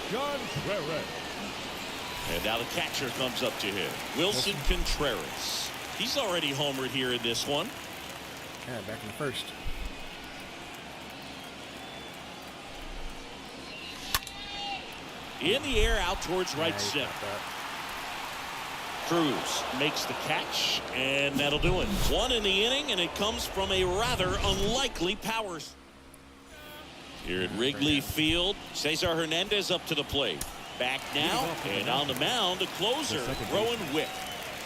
Contreras. And now the catcher comes up to him. Wilson Contreras. He's already homered here in this one. Yeah, back in the first. In the air out towards right Yeah, center. you got that. Cruz makes the catch, and that'll do it. One in the inning, and it comes from a rather unlikely power. Here at Wrigley Field, Cesar Hernandez up to the plate. Back now, and on the mound, the closer, Rowan Wick.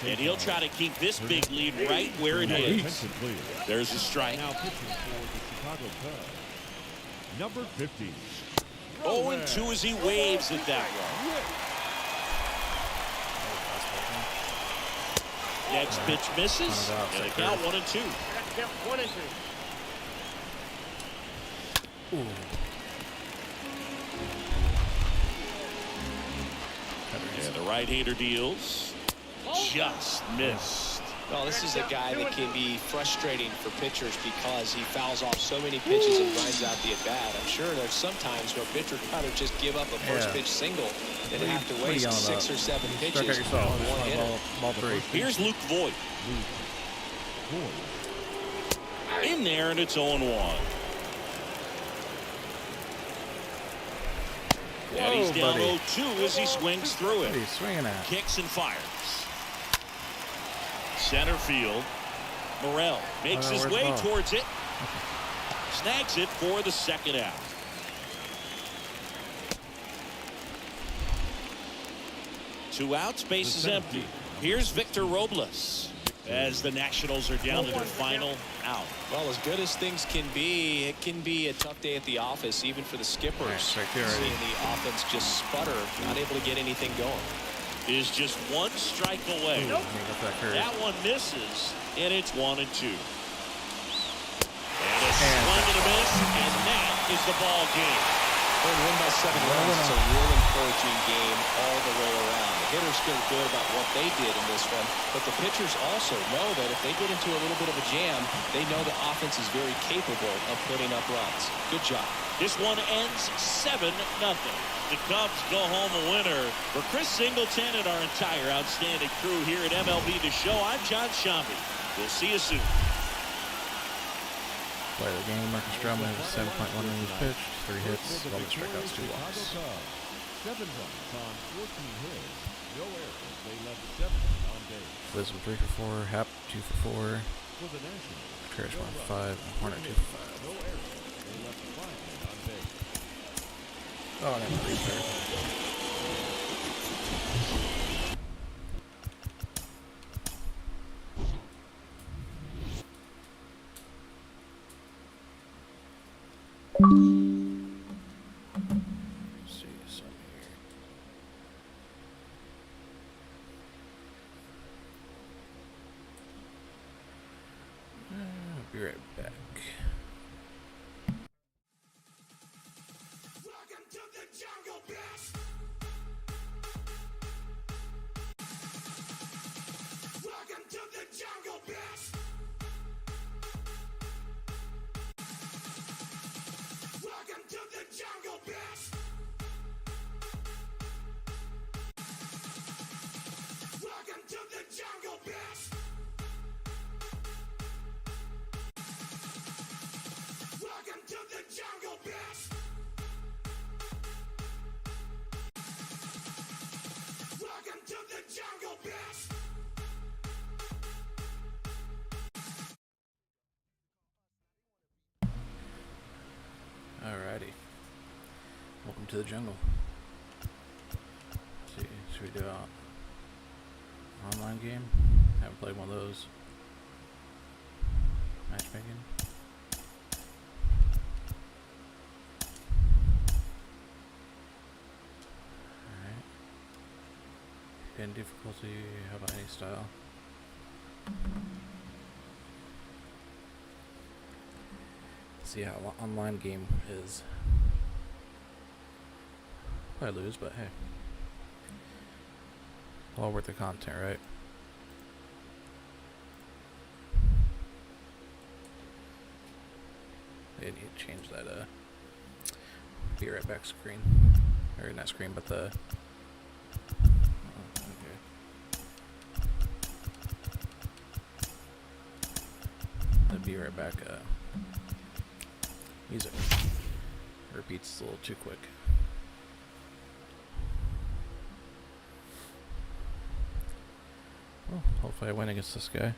And he'll try to keep this big lead right where it is. There's a strike. Now pitching for the Chicago Cubs, number 50. 0-2 as he waves at that one. Next pitch misses, and a count 1-2. And the right-hander deals. Just missed. Well, this is a guy that can be frustrating for pitchers because he fouls off so many pitches and grinds out the at-bat. I'm sure there's some times where a pitcher would rather just give up a first-pitch single than have to waste 6 or 7 pitches on one hitter. Ball 3. Here's Luke Voigt. In there, and it's 0-1. And he's down 0-2 as he swings through What it. are you swinging at? Kicks and fires. Center field. Morel makes his way towards it. Snags it for the second out. Two outs, base is empty. Here's Victor Robles as the Nationals are down to their final out. Well, as good as things can be, it can be a tough day at the office, even for the skippers. Nice, right there, Seeing the offense just sputter, not able to get anything going. Is just one strike away. That one misses, and it's 1-2. And a swing and a miss, and that is the ball game. Well, win by 7 runs. It's a real encouraging game all the way around. The hitters feel good about what they did in this one, but the pitchers also know that if they get into a little bit of a jam, they know the offense is very capable of putting up runs. Good job. This one ends 7-0. The Cubs go home a winner. For Chris Singleton and our entire outstanding crew here at MLB The Show, I'm John Shambi. We'll see you soon. Play the game. Marcus Stroman has 7.1 innings pitched, 3 hits, 12 strikeouts, 2 walks. 7 runs on 14 hits. No errors. They left 7 on base. Wisdom 3 for 4, Happ 2 for 4, For the Nationals, Parrish 1 for 5, and Horner 2 for 5. no errors. They left 5 men on base. Oh, and then 3 third. See some here. I'll be right back. Welcome to the jungle, bitch. Welcome to the jungle, bitch. Welcome to the jungle, bitch. Welcome to the jungle, bitch. Welcome to the jungle, bitch. Welcome to the jungle, bitch. Alrighty. Welcome to the jungle. Let's see, should we do an online game? Haven't played one of those. Matchmaking. Alright. Hidden difficulty, how about any style? See how online game is. Probably lose, but hey, all worth the content, right? They need to change that. Be right back screen, or not screen, but the. Oh, okay. The be right back. Music repeats a little too quick. Well, hopefully I win against this guy.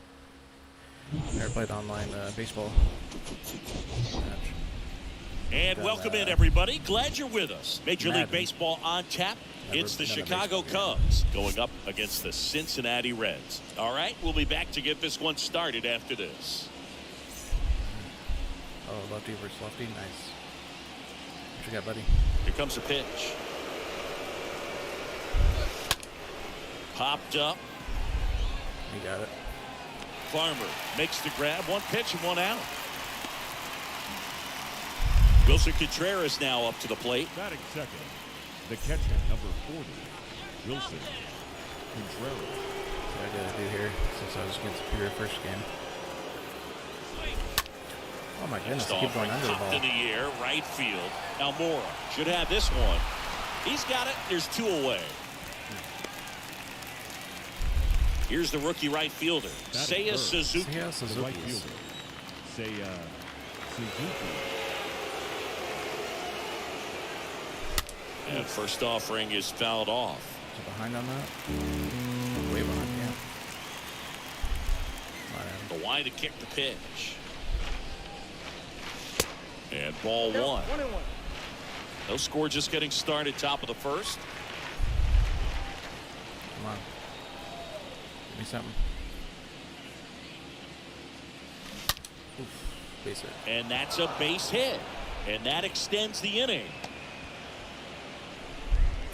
Never played online baseball match. And welcome in, everybody. Glad you're with us. Major League Baseball on tap. It's the Chicago Cubs going up against the Cincinnati Reds. All right, we'll be back to get this one started after this. Oh, lefty versus lefty. Nice. What you got, buddy? Here comes the pitch. Popped up. You got it. Farmer makes the grab. One pitch and one out. Wilson Contreras now up to the plate. Batting second, the catcher, number 40, Wilson Contreras. What I gotta do here since I was against Superior first game. Oh my goodness, I keep going under the ball. In the air, right field. Almora should have this one. He's got it. There's two away. Here's the rookie right fielder, Seiya Suzuki. Seiya The Suzuki. right fielder, Seiya Suzuki. And first offering is fouled off. Is it behind on that? Way behind, yeah. The wide to kick the pitch. And ball one. No score, just getting started, top of the first. Come on. Give me something. Oof. Base hit. And that's a base hit. And that extends the inning.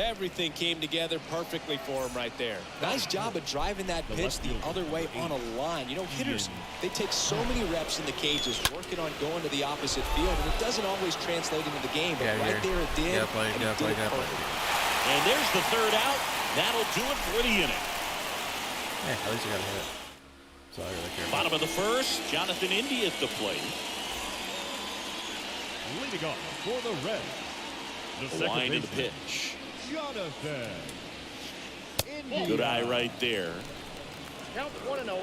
Everything came together perfectly for him right there. Nice job of driving that pitch the other way on a line. You know, hitters, they take so many reps in the cages working on going to the opposite field, and it doesn't always translate into the game, but right there it did. Gotta play, gotta play, gotta play. And there's the third out. That'll do it for the inning. Yeah, at least you gotta hit it. That's all I really care about. Bottom of the first, Jonathan India at the plate. Leading off for the Reds, the The second line of the baseman, pitch. Jonathan India. Good eye right there. Count 1-0.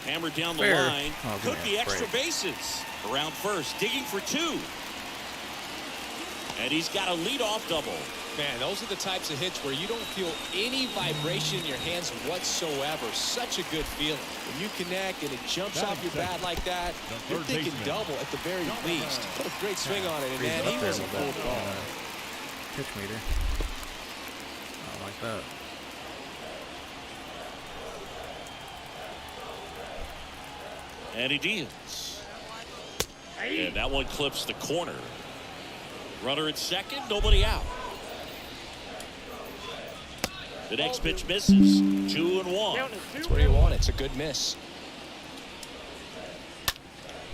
Hammered down the Fair. line. Oh, Could good. be extra Break. bases. Around first, digging for two. And he's got a leadoff double. Man, those are the types of hits where you don't feel any vibration in your hands whatsoever. Such a good feeling. When you connect and it jumps off your bat like that, you're thinking double at the very least. Put a great swing on it, and man, he wasn't fooled at all. Pitch meter. I don't like that. And he deals. And that one clips the corner. Runner at second, nobody out. The next pitch misses. 2-1. That's what you want. It's a good miss.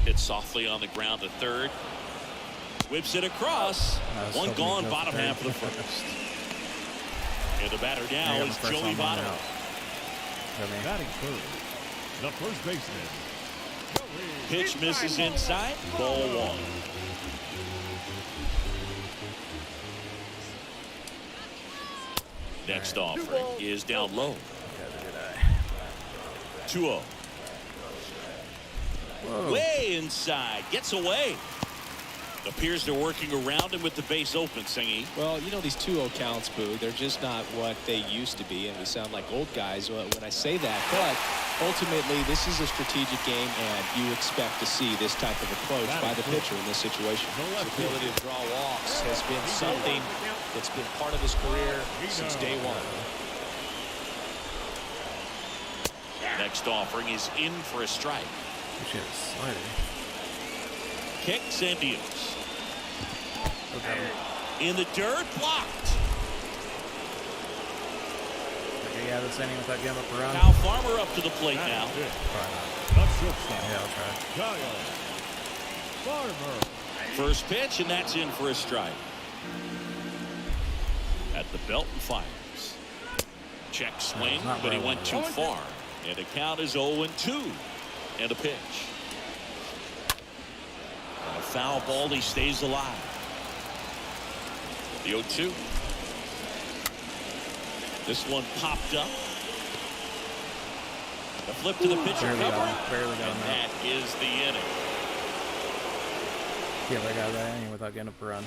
Hit softly on the ground to third. Whips it across. One gone, bottom half of the first. And the batter now is Joey Votto. Batting third, the first baseman. Pitch misses inside. Ball one. Next offering is down low. 2-0. Way inside. Gets away. Appears they're working around him with the base open, Singy. Well, you know, these 2-0 counts, Boo, they're just not what they used to be, and we sound like old guys when I say that. But ultimately, this is a strategic game, and you expect to see this type of approach by the pitcher in this situation. His ability to draw walks has been something that's been part of his career since day one. Next offering is in for a strike. Shit, slider. Kicks and deals. Okay. In the dirt, blocked. Okay, yeah, this inning without giving up a run. Kyle Farmer up to the plate now. Probably not. The shortstop, Yeah, I'll try. Kyle Farmer. First pitch, and that's in for a strike. At the belt and fires. Check swing, not but he rolling. went too far. And the count is 0-2. And a pitch. And a foul ball, he stays alive. The 0-2. This one popped up. The flip to the pitcher Barely cover. got him. Barely got And him that out. is the inning. Yeah, I got that inning without getting up a run.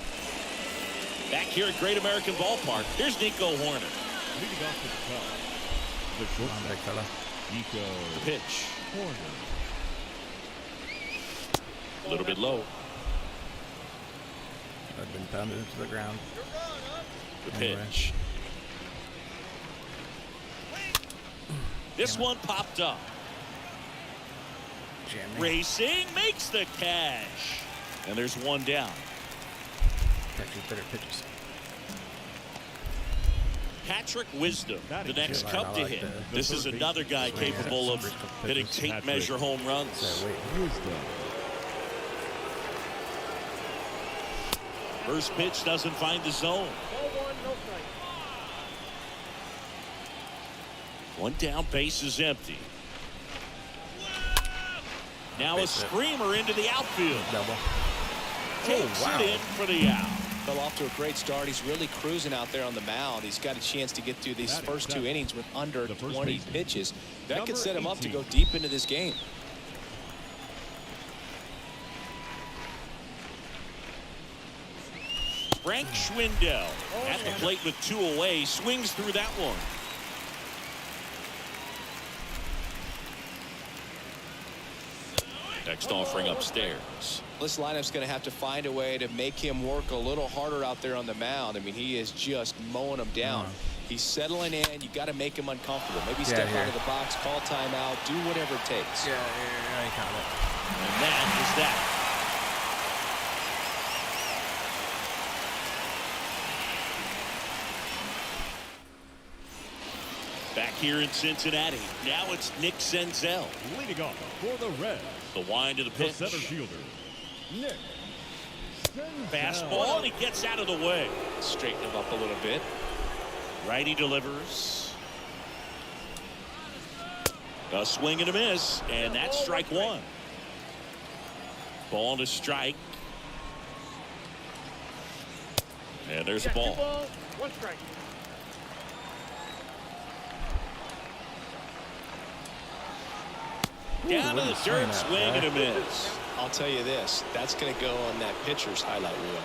Back here at Great American Ballpark, here's Nico Horner. Leading off with the Cubs, the Come on, big shortstop, fella. Nico Pitch. Horner. A little bit low. I've been pounded into the ground. The Anyway. pitch. This one popped up. Jamming. Racing makes the catch. And there's one down. Catches better pitches. Patrick Wisdom, the next Shit, Cub I to like hit. that. This is another guy capable of hitting tape measure home runs. So wait. Wisdom. First pitch doesn't find the zone. Ball one, no strike. One down, base is empty. Now a Base hit. screamer into the outfield. Double. Takes wow. it in for the out. Fell off to a great start. He's really cruising out there on the mound. He's got a chance to get through these Batting first two seventh, innings with under the first 20 baseman. pitches. That Number could set him up to 18. go deep into this game. Frank Schwindel at the plate with 2 away, swings through that one. Next offering upstairs. This lineup's going to have to find a way to make him work a little harder out there on the mound. I mean, he is just mowing them down. He's settling in. You got to make him uncomfortable. Maybe step here. out of the box, call timeout, do whatever it takes. Yeah, I caught it. And that is that. Back here in Cincinnati. Now it's Nick Senzel. Leading off for the Reds, The wind of the the pitch. center fielder, Nick Senzel. Fastball, and he gets out of the way. Straighten him up a little bit. Righty delivers. A swing and a miss, and that's strike one. Ball to strike. And there's a Got 2 ball. balls, 1 strike. Down to the dirt, that, swing and a guy. miss. I'll tell you this, that's going to go on that pitcher's highlight reel.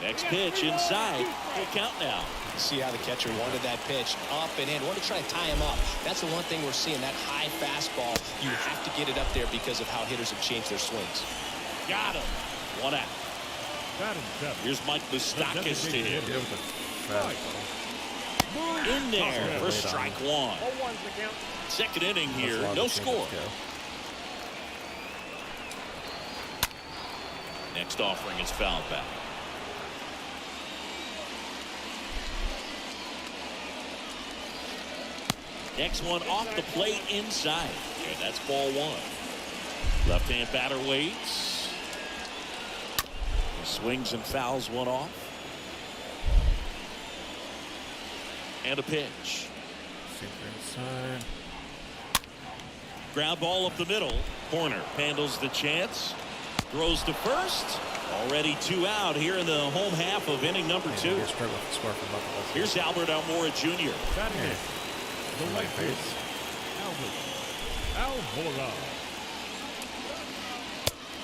Next pitch inside. Full count now. See how the catcher wanted that pitch up and in. Want to try and tie him up. That's the one thing we're seeing, that high fastball. You have to get it up there because of how hitters have changed their swings. Got him. One out. Batting seventh, Here's Mike Moustakas to hit. Get with the fastball. In there for strike one. 0-1's the count. Second inning That's here. a lot No of changes score. go. Next offering is fouled back. Next one off the plate inside. And that's ball one. Left-hand batter waits. He swings and fouls one off. And a pitch. Sinker inside. Ground ball up the middle. Horner handles the chance. Throws to first. Already 2 out here in the home half of inning number 2. You're struggling to score for both of us. Here's Albert Almora Jr. batting Yeah. eighth, the My right fielder, face. Albert Almora.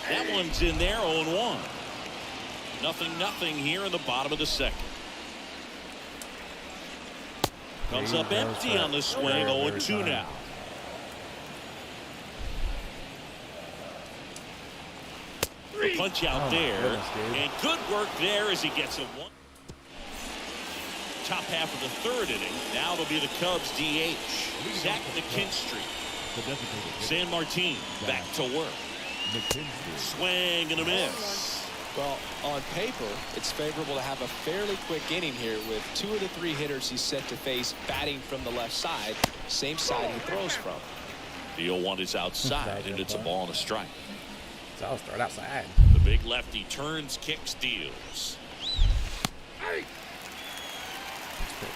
That one's in there, 0-1. 0-0 here in the bottom of the second. Comes up empty on the swing, 0-2 now. The punch out Oh, my there, goodness, dude. and good work there as he gets a one. Top half of the third inning. Now it'll be the Cubs DH. Zach McKinstry. The designated hitter, San Martin back to work. McKinstry. Swing and a miss. Well, on paper, it's favorable to have a fairly quick inning here with 2 of the 3 hitters he's set to face batting from the left side, same side he throws from. The 0-1 is outside, and it's a ball and a strike. So I'll start outside. The big lefty turns, kicks, deals. Let's pitch.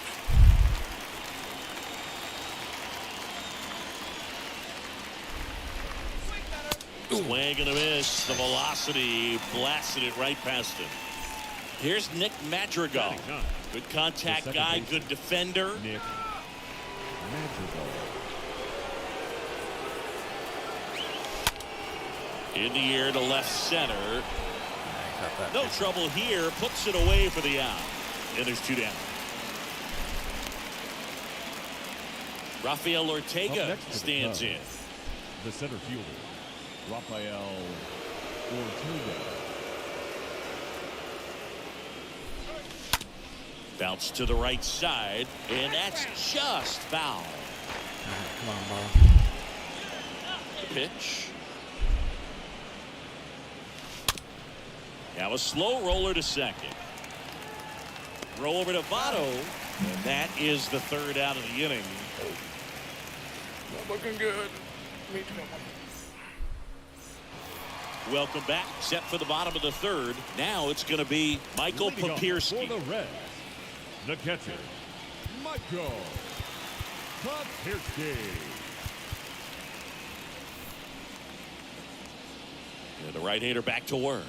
Swing and a miss. The velocity blasted it right past him. Here's Nick Madrigal. Batting ninth, Good contact The second guy, baseman. good defender. Nick Madrigal. In the air to left center. Got that. No trouble here. Puts it away for the out. And there's 2 down. Rafael Up Ortega next to the stands Cubs, in. The center fielder, Rafael Ortega. Bounce to the right side, and that's just foul. All right, come on, ball. The pitch. Now a slow roller to second. Roll over to Votto, and that is the 3rd out of the inning. Not looking good. Welcome back. Set for the bottom of the 3rd. Now it's going to be Michael Leading off Papierski. For the Reds, the catcher, Michael Papierski. And the right-hander back to work.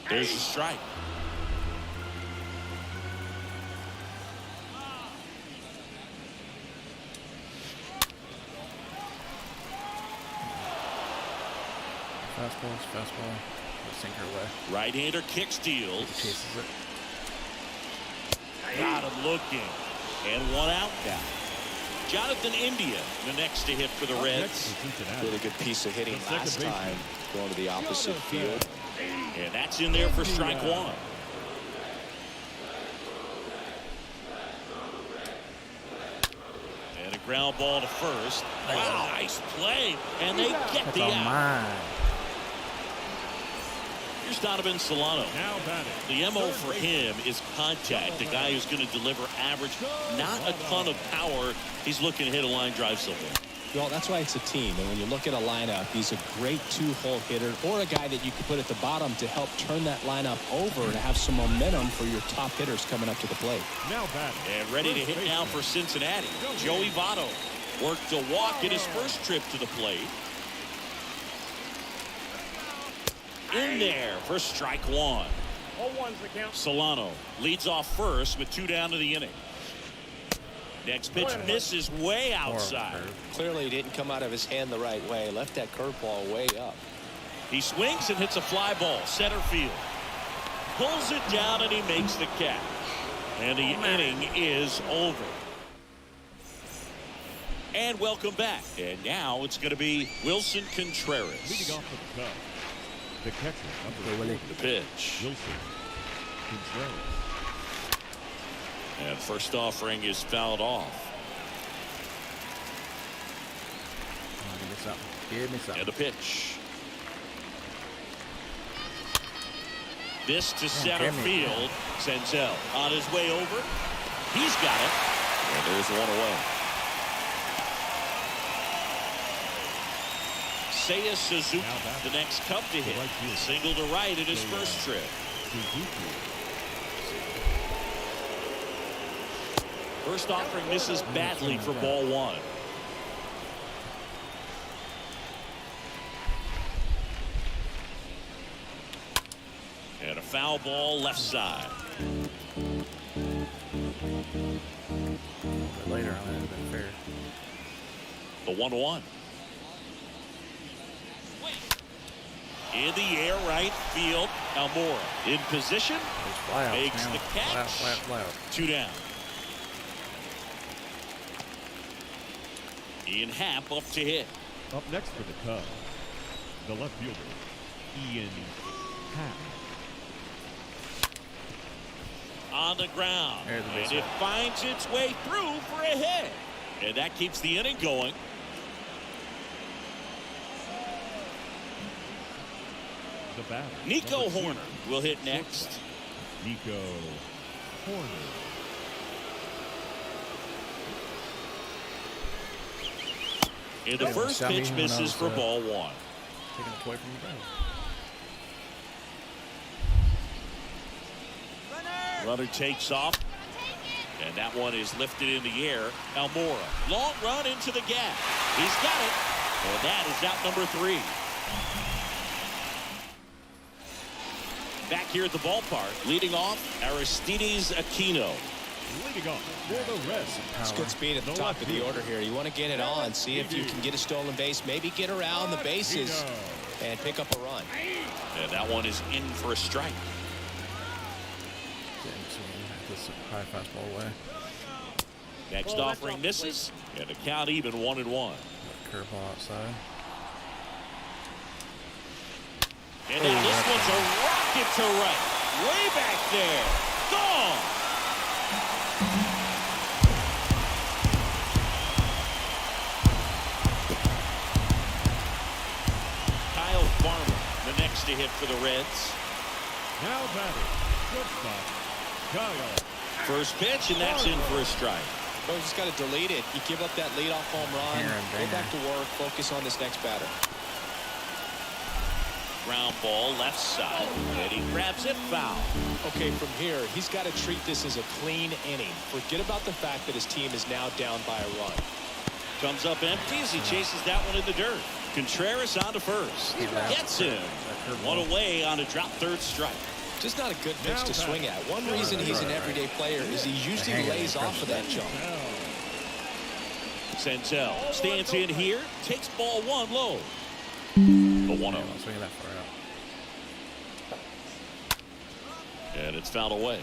There's the strike. Fastball. Sinker away. Right-hander kick steals. Chases it. Got him looking. And 1 out now. Jonathan India, the next to hit for the Up next Reds. for Cincinnati, Really good piece of hitting The second last baseman, time, going to the opposite field. And that's in there for strike 1. And a ground ball to first. Wow, nice play. And they get That's the all out. mine. Here's Donovan Solano. now batting. The MO for him is contact. The guy who's going to deliver average, not a ton of power. He's looking to hit a line drive somewhere. Well, that's why it's a team. And when you look at a lineup, he's a great 2-hole hitter or a guy that you can put at the bottom to help turn that lineup over and have some momentum for your top hitters coming up to the plate. Now batting. And ready to First hit now baseman, for Cincinnati. Joey Votto worked a walk in his first trip to the plate. In there for strike 1. 0-1's the count. Solano leads off first with 2 down to the inning. Next pitch misses way outside. Clearly didn't come out of his hand the right way. Left that curveball way up. He swings and hits a fly ball center field. Pulls it down and he makes the catch. And the inning is over. And welcome back. And now it's going to be Wilson Contreras. Leading off for the Cubs, the catcher, number 4, The pitch. Wilson Contreras. And first offering is fouled off. Give me something. Give me something. And the pitch. This to center damn it. field. Senzel on his way over. He's got it. And there's 1 away. Seiya Suzuki, the next Cub to hit. Right field. Single to right in his first trip. Suzuki. First offering misses badly for ball 1. And a foul ball left side. But later on, that would have been fair. The 1-1. In the air, right field. Almora in position. Those flyouts, Makes man. the catch. Fly. 2 down. Ian Happ up to hit. Up next for the Cubs, the left fielder, Ian Happ. On the ground. There's the base And it hit. finds its way through for a hit. And that keeps the inning going. The batter, Nico number 2, Horner will hit next. Nico Horner. And the first Shot me pitch when I misses was, for ball 1. Taking it away from you guys. Runner takes off. And that one is lifted in the air. Almora. Long run into the gap. He's got it. And that is out number 3. Back here at the ballpark, leading off, Aristides Aquino. Leading off for the Reds. It's good speed at the top of the order here. You want to get it on, see if you can get a stolen base, maybe get around the bases and pick up a run. And that one is in for a strike. This high fastball away. Next offering misses, and the count even 1-1. Curveball outside. And now this one's a rocket to right. Way back there. Gone. Kyle Farmer, the next to hit for the Reds. Now batting, shortstop, Kyle. First pitch, and that's in for a strike. Well, you just got to delete it. You give up that leadoff home run, go back to work, focus on this next batter. Ground ball left side, and he grabs it foul. Okay, from here, he's got to treat this as a clean inning. Forget about the fact that his team is now down by a run. Comes up empty as he chases that one in the dirt. Contreras on to first. Gets him. One away on a drop third strike. Just not a good pitch to swing at. One reason he's an everyday player is he usually lays off of that jump. Senzel stands in here, takes ball one low. The 1-0. Swing that far out. And it's fouled away.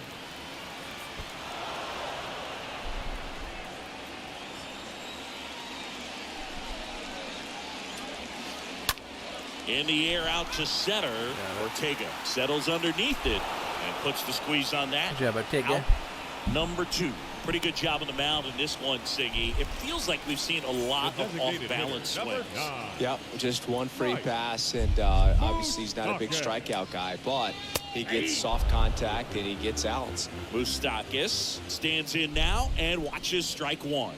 In the air out to center. Ortega settles underneath it and puts the squeeze on that. Good job, Ortega. Out number 2. Pretty good job on the mound in this one, Siggy. It feels like we've seen a lot of off-balance swings. Yeah, just one free pass, and obviously he's not a big strikeout guy, but he gets soft contact and he gets outs. Moustakas stands in now and watches strike one.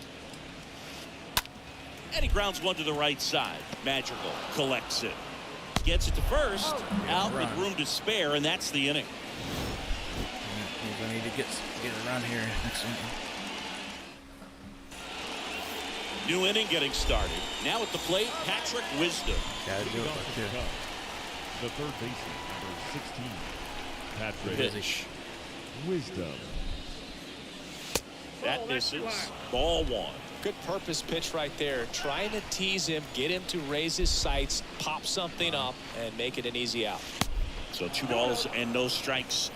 And he grounds one to the right side. Magical collects it. Gets it to first. Out with room to spare, and that's the inning. He's going to need to get around here next inning. New inning getting started. Now at the plate, Patrick Wisdom. Gotta do it. The third baseman, number 16, Patrick Pitch. Wisdom. That misses. Ball one. Good purpose pitch right there. Trying to tease him, get him to raise his sights, pop something up, and make it an easy out. So 2 balls and no strikes.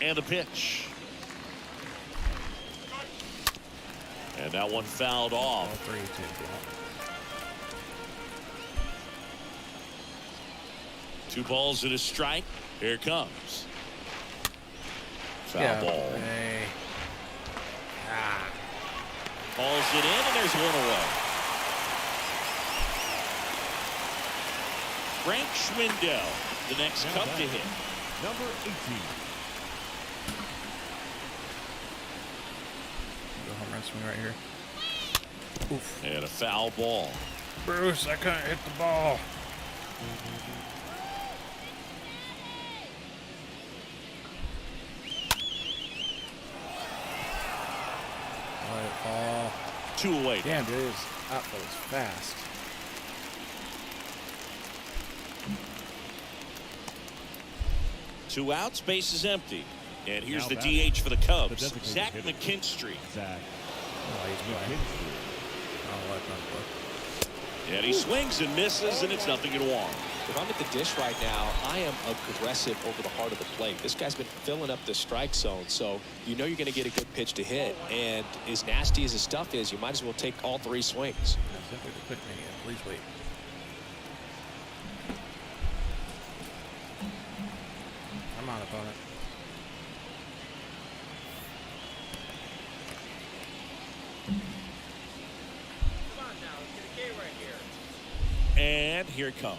And a pitch. And that one fouled off. 2 balls and a strike. Here it comes. Foul ball. Hey. Calls it in, and there's one away. Frank Schwindel, the next Cub to hit. Number 18. Go home run swing right here. Oof. And a foul ball. Bruce, I couldn't hit the ball. Oh. 2 away. Damn, dude, his outfit was fast. Two outs, base is empty. And here's Now the batting, DH for the Cubs, the designated Zach hitter. McKinstry. Zach Oh, he's playing. McKinstry. I don't like that. And he swings and misses, and it's 0-1. If I'm at the dish right now, I am aggressive over the heart of the plate. This guy's been filling up the strike zone, so you know you're going to get a good pitch to hit. And as nasty as his stuff is, you might as well take all 3 swings. Simply the quick mania. Please wait. I'm on opponent. And here it comes.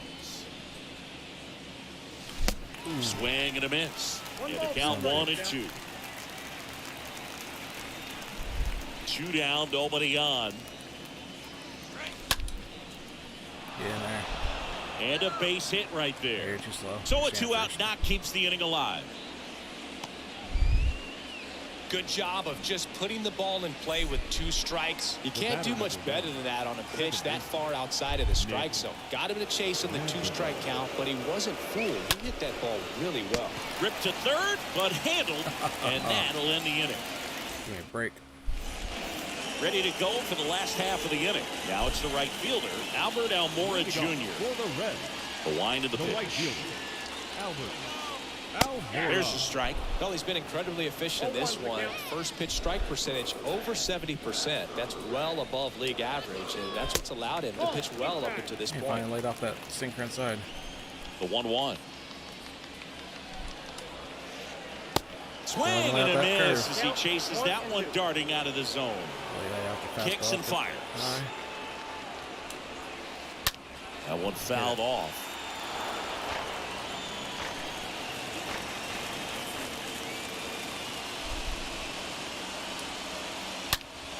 Swing and a miss. And the count 1-2. 2 down, nobody on. Get in there. And a base hit right there. You're too slow. So a Stand 2-out first. knock keeps the inning alive. good job of just putting the ball in play with 2 strikes. You can't do much better than that on a pitch that far outside of the strike zone. Got him to chase on the 2-strike count, but he wasn't fooled. He hit that ball really well. Ripped to third, but handled, and that'll end the inning. Give me a break. Ready to go for the last half of the inning. Now it's the right fielder, Albert Almora Jr. For the Reds, The wind of the the right pitch. fielder, Albert. There's the strike. Well, he's been incredibly efficient in this one. First pitch strike percentage over 70%. That's well above league average, and that's what's allowed him to pitch well up until this He point. finally laid off that sinker inside. The 1-1. Swing Well, and a that miss curve. as he chases that one darting out of the zone. Lay off the Kicks fastball. and fires. High. That one fouled off.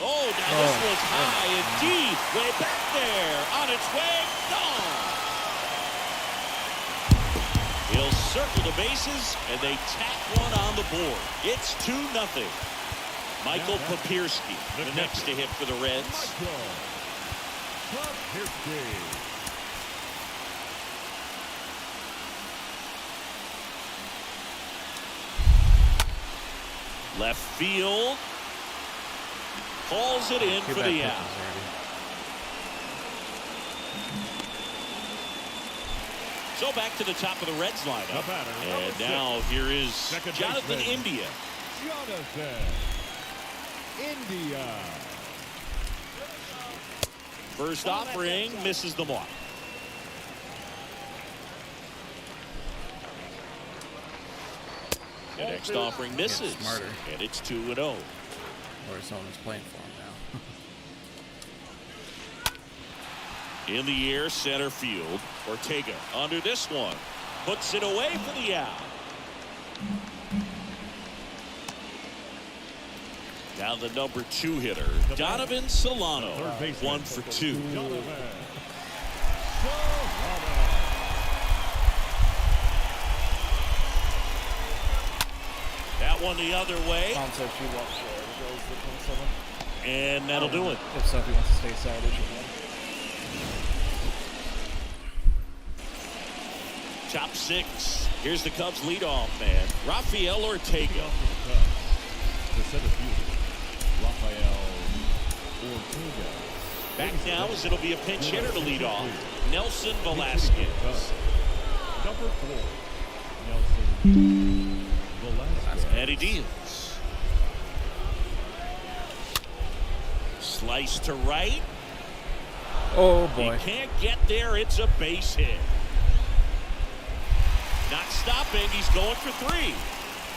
Oh, now this was high and deep. Way back there. On its way. Gone. He'll circle the bases, and they tack one on the board. It's 2-0. Michael Papierski, the next to hit for the Reds. Left field. Calls it in Two for bad the pitches out. already. So back to the top of the Reds lineup. The batter, And number now here is Second Jonathan baseman. India. Jonathan India. First offering misses the mark. The next offering misses. smarter. And it's 2-0. Or someone's playing for him now. In the air, center field. Ortega under this one. Puts it away for the out. Now the number 2 hitter, Donovan Solano. Third baseman. 1 for 2. Donovan. That one the other way. Tom said she walks short. It goes to 27. And that'll do it. If Sophie wants to stay side, she can. Top 6. Here's the Cubs leadoff man, Rafael Ortega. The center fielder, Rafael Ortega. Back now as it'll be a pinch hitter to lead off, Nelson Velasquez. Number 4, Nelson Velasquez. And he deals. Slice to right. Oh He boy. can't get there. It's a base hit. Not stopping. He's going for 3.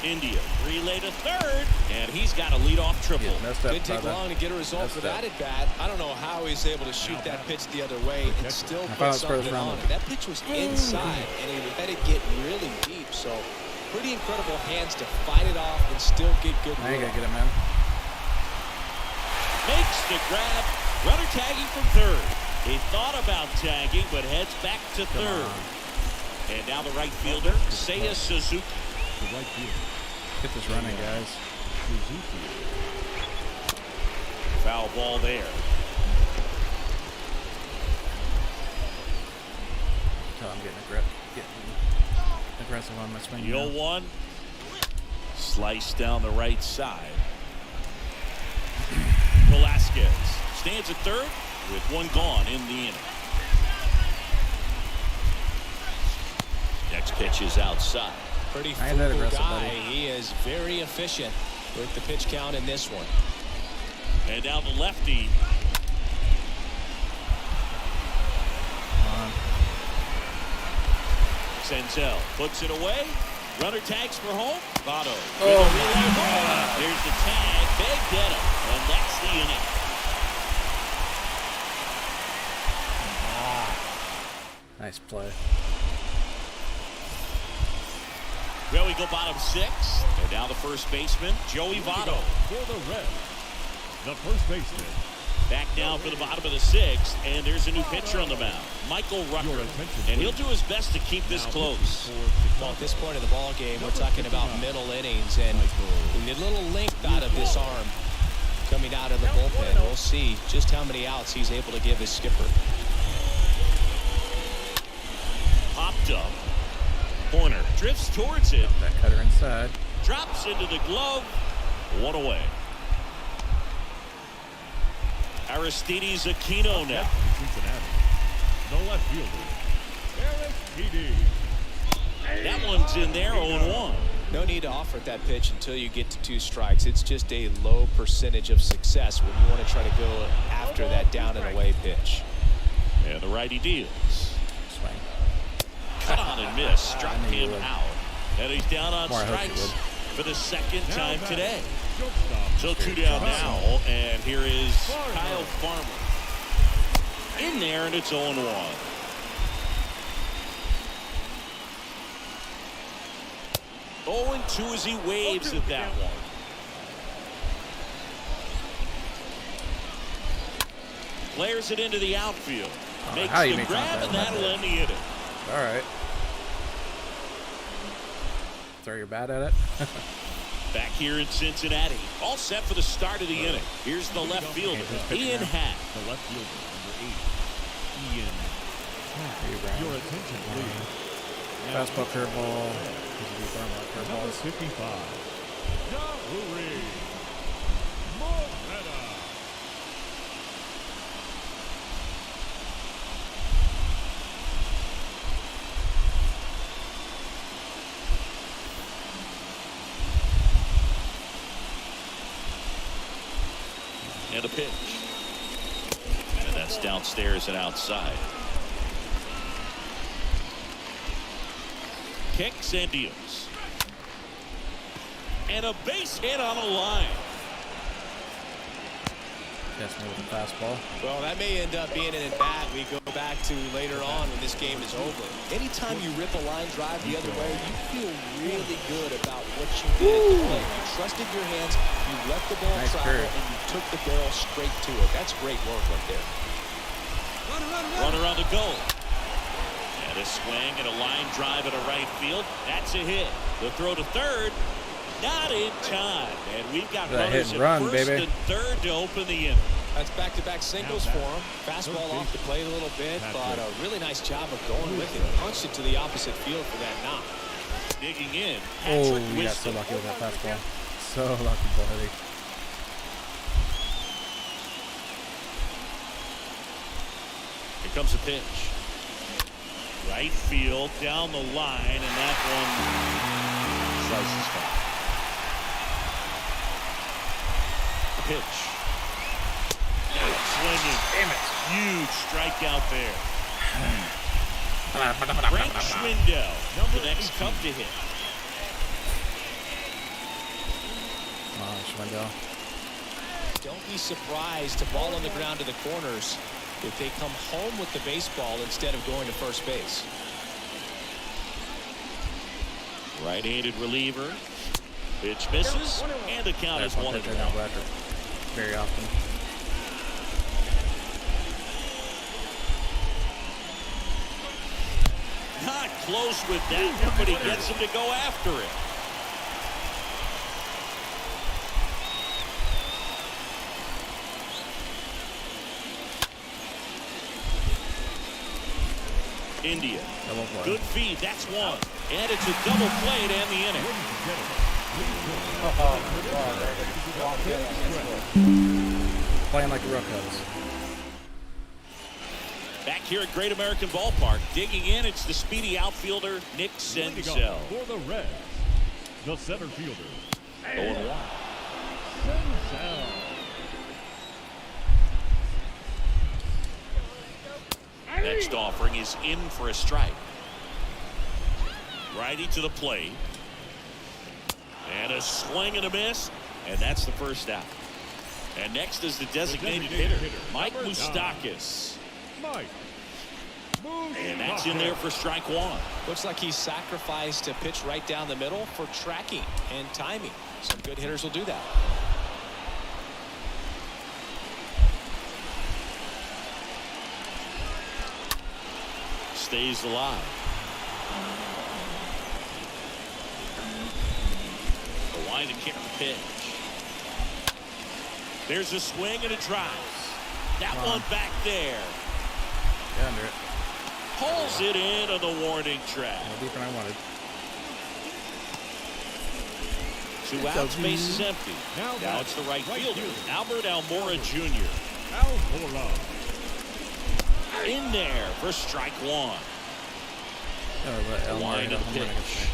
India relay to third, and he's got a leadoff triple. Yeah, messed up, Didn't take brother. long to get a result Messed for that up. at bat. I don't know how he's able to shoot that pitch the other way and still thought it put was first something round. on it. That pitch was inside, and he let it get really deep. So pretty incredible hands to fight it off and still get good. Now you work. gotta get him, man. Makes the grab. Runner tagging from third. He thought about tagging, but heads back to third. And now the right fielder, Seiya Suzuki. The right fielder, Get this running, guys. Suzuki. Foul ball there. Tell I'm getting aggressive on my swing. The 0-1. Slice down the right side. Velasquez stands at third with 1 gone in the inning. Next pitch is outside. Pretty I ain't that frugal aggressive, guy. buddy. He is very efficient with the pitch count in this one. And now the lefty. Senzel puts it away. Runner tags for home. Votto. There's the tag. Big get him. And that's the inning. Nice play. Well, we go bottom 6. And now the first baseman, Joey Votto. For the Reds, the first baseman, Back now for the bottom of the sixth, and there's a new pitcher on the mound, Michael Rucker, and he'll do his best to keep this close. Well, at this point of the ball game, we're talking about middle innings, and we need a little length out of this arm coming out of the bullpen. We'll see just how many outs he's able to give his skipper. Popped up. Horner drifts towards it. That cutter inside. Drops into the glove. One away. Aristides Aquino now. Cincinnati. The left fielder, Aristides. That one's in there, 0-1. No need to offer that pitch until you get to 2 strikes. It's just a low percentage of success when you want to try to go after that down and away pitch. And the righty deals. Swing. Cut on and miss. Struck him out. And he's down on More, I hope strikes you for the second time today. Shortstop. So 2 down now, and here is Kyle Farmer. In there, and it's 0-1. Oh, and 2 as he waves at that one. Flares it into the outfield. Makes how you the make grab, contact and like that'll that? end the inning. All right. Throw your bat at it. Back here in Cincinnati, all set for the start of the inning. Here's the left fielder, Ian Happ. The left fielder, number 8, Ian Happ. Your attention, please. Fastball, curveball. Number 55, Yuri Moreta. And a pitch. And that's downstairs and outside. Kicks and deals. And a base hit on a line. Yes, me with a fastball. Well, that may end up being an at-bat we go back to later on when this game is over. Anytime you rip a line drive the other way, you feel really good about what you did at the plate. You trusted your hands, you let the ball travel, and you took the barrel straight to it. That's great work right there. Runner on the goal. And a swing and a line drive at a right field. That's a hit. The throw to third. Not in time. And we've got That runners hit and at run, first baby. and third to open the inning. That's back-to-back singles for him. Fastball off the plate a little bit, but a really nice job of going with it. Punched it to the opposite field for that knock. Digging in. Oh, Patrick you got so Wisdom. lucky with that fastball. So lucky, buddy. Here comes a pitch. Right field, down the line, and that one slices foul. The pitch. Swinging. Damn it. Huge strikeout there. Frank Schwindel, the next Cub to hit. Come on, Schwindel. Don't be surprised to ball on the ground to the corners if they come home with the baseball instead of going to first base. Right-handed reliever. Pitch misses, and the count is 1-1. Very often. Not close with that one, but he gets him to go after it. India. Good feed. That's one. And it's a double play to end the inning. Playing like the Rookhouse. Back here at Great American Ballpark, digging in, it's the speedy outfielder, Nick Senzel. For the Reds, the center fielder, 0-1. Senzel. Next offering is in for a strike. Righty to the plate. And a swing and a miss. And that's the first out. And next is the designated hitter, Mike Moustakas. Mike. And that's in there for strike one. Looks like he sacrificed a pitch right down the middle for tracking and timing. Some good hitters will do that. stays alive. The line to kick the pitch. There's a swing and a drive. That one back there. Get under it. Pulls it in on the warning track. Deeper than I wanted. 2 outs, base is empty. Now it's the right fielder, Albert Almora Jr. Almora. In there for strike one. Line of the pitch.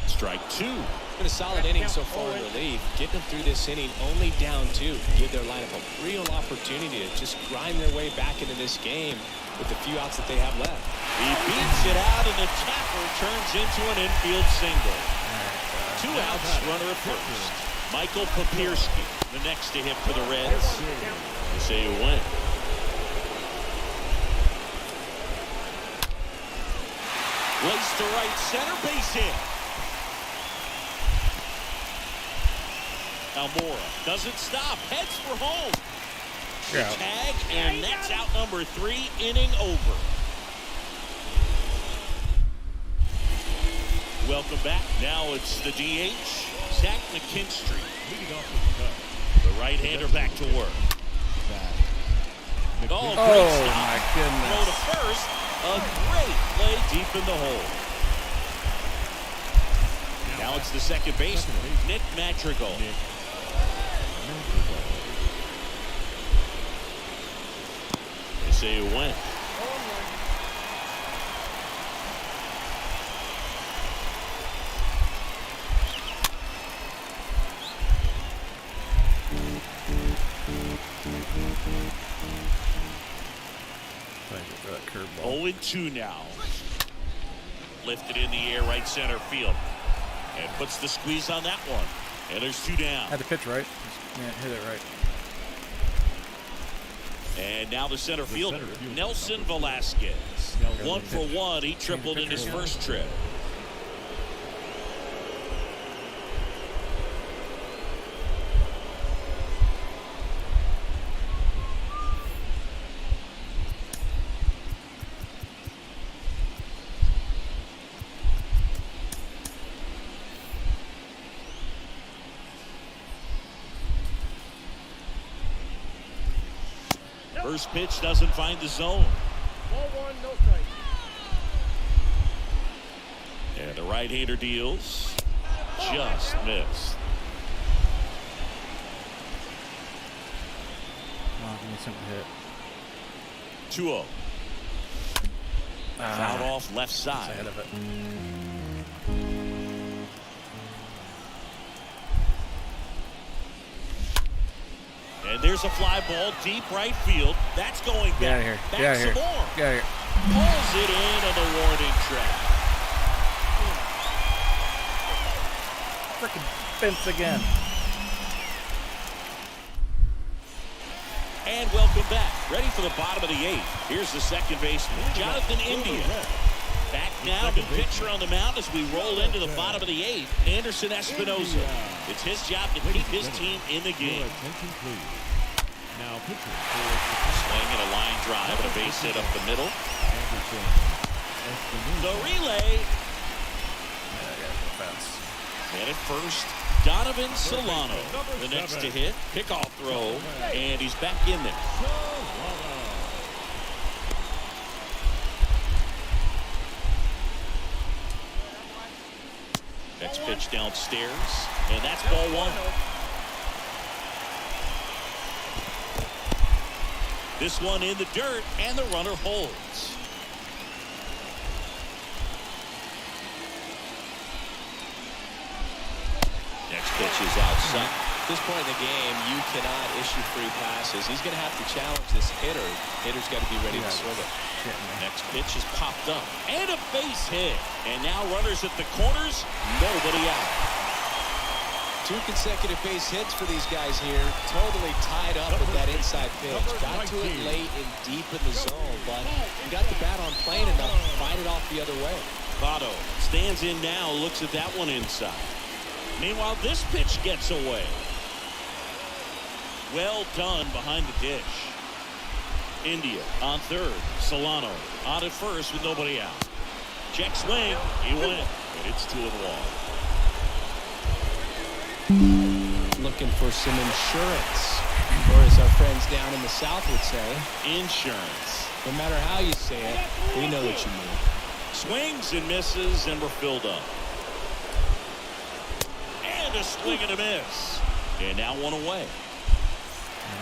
Strike two. Been a solid inning so far in relief. Getting them through this inning only down 2. Give their lineup a real opportunity to just grind their way back into this game with the few outs that they have left. He beats it out, and the tapper turns into an infield single. 2 outs, runner at first. Michael Papierski, the next to hit for the Reds. They say a win. Lays to right center, base hit. Almora doesn't stop, heads for home. Yeah. Tag, and that's out number 3, inning over. Welcome back. Now it's the DH, Zach McKinstry. Leading off the cut. The right-hander back to work. Oh, my Throw goodness. to first. A great play deep in the hole. Now it's the second baseman, Nick Madrigal. They say a win. Curveball. 0-2 now. Lifted in the air, right center field. And puts the squeeze on that one. And there's 2 down. Had the pitch right. Just can't hit it right. And now the center fielder, Nelson Velasquez. 1 for 1. He tripled in his first trip. First pitch doesn't find the zone. Ball 1, no strike. And the right-hander deals. Just missed. Oh, give me something to hit. 2-0. Fouled off left side. Ahead of it. And there's a fly ball deep right field. That's going back. Get out of here. Back Get out of here. some more. Get out of here. Pulls it in on the warning track. Freaking fence again. And welcome back. Ready for the bottom of the 8th. Here's the second baseman, Jonathan India. Back now, the pitcher on the mound as we roll into the bottom of the 8th, Anderson Espinosa. It's his job to keep his team in the game. Now pitching. Swing and a line drive and a base hit up the middle. The relay. And at first, Donovan Solano, the next to hit. Pickoff throw, and he's back in there. Next pitch downstairs, and that's ball 1. This one in the dirt, and the runner holds. Next pitch is outside. At this point in the game, you cannot issue free passes. He's going to have to challenge this hitter. Hitter's got to be ready to swing it. Next pitch is popped up, and a base hit. And now runners at the corners, nobody out. 2 consecutive base hits for these guys here. Totally tied up with that inside pitch. Got to it late and deep in the zone, but he got the bat on plane enough to fight it off the other way. Votto stands in now, looks at that one inside. Meanwhile, this pitch gets away. Well done behind the dish. India on third. Solano on at first with nobody out. Check swing. He went. And it's 2-1. Looking for some insurance. Or as our friends down in the South would say, Insurance. no matter how you say it, we know what you mean. Swings and misses, and we're filled up. And a swing and a miss. And now one away.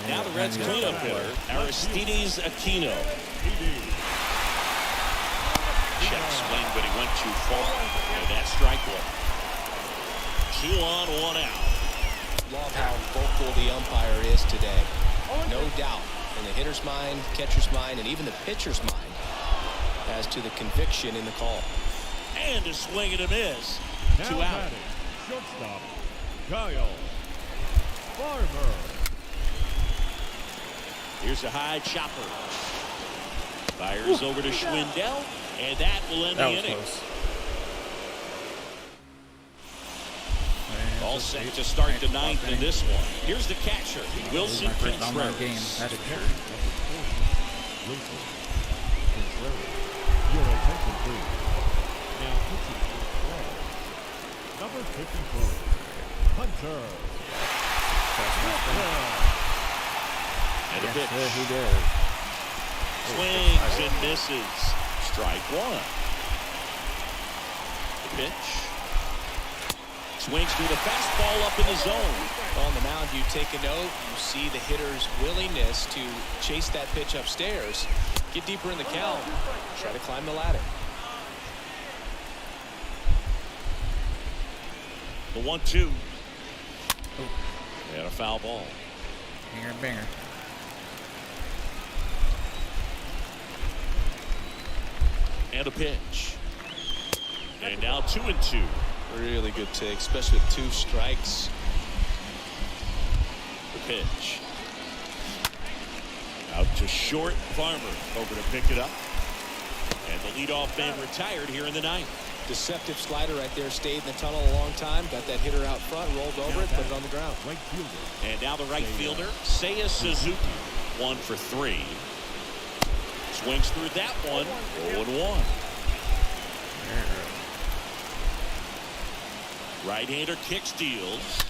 Now the Reds cleanup hitter, Aristides Aquino. Check swing, but he went too far. And that's strike one. 2 on, 1 out. Love how vocal the umpire is today. No doubt in the hitter's mind, catcher's mind, and even the pitcher's mind as to the conviction in the call. And a swing and a miss. Now 2 out. batting, shortstop, Kyle Farmer. Here's a high chopper. Fires over to Schwindel, and that will end the That was inning. close. All set to start the ninth in this one. Here's the catcher, Wilson My first online game. Contreras. That's for sure. Wilson Contreras. Your attention, please. Now pitching for number 54, Hunter. And a Yes, pitch. he did. Swings and misses. Strike one. The pitch. Swings through the fastball up in the zone. On the mound, you take a note. You see the hitter's willingness to chase that pitch upstairs, get deeper in the count, try to climb the ladder. The 1-2. And a foul ball. Banger, banger. And a pitch. And now 2-2. Really good take, especially with 2 strikes. The pitch. Out to short. Farmer over to pick it up. And the leadoff man retired here in the ninth. Deceptive slider right there, stayed in the tunnel a long time, got that hitter out front, rolled over it, put it on the ground. Right fielder. And now the right fielder, Seiya Suzuki. 1 for 3. Swings through that one. 0-1. Right-hander kick steals.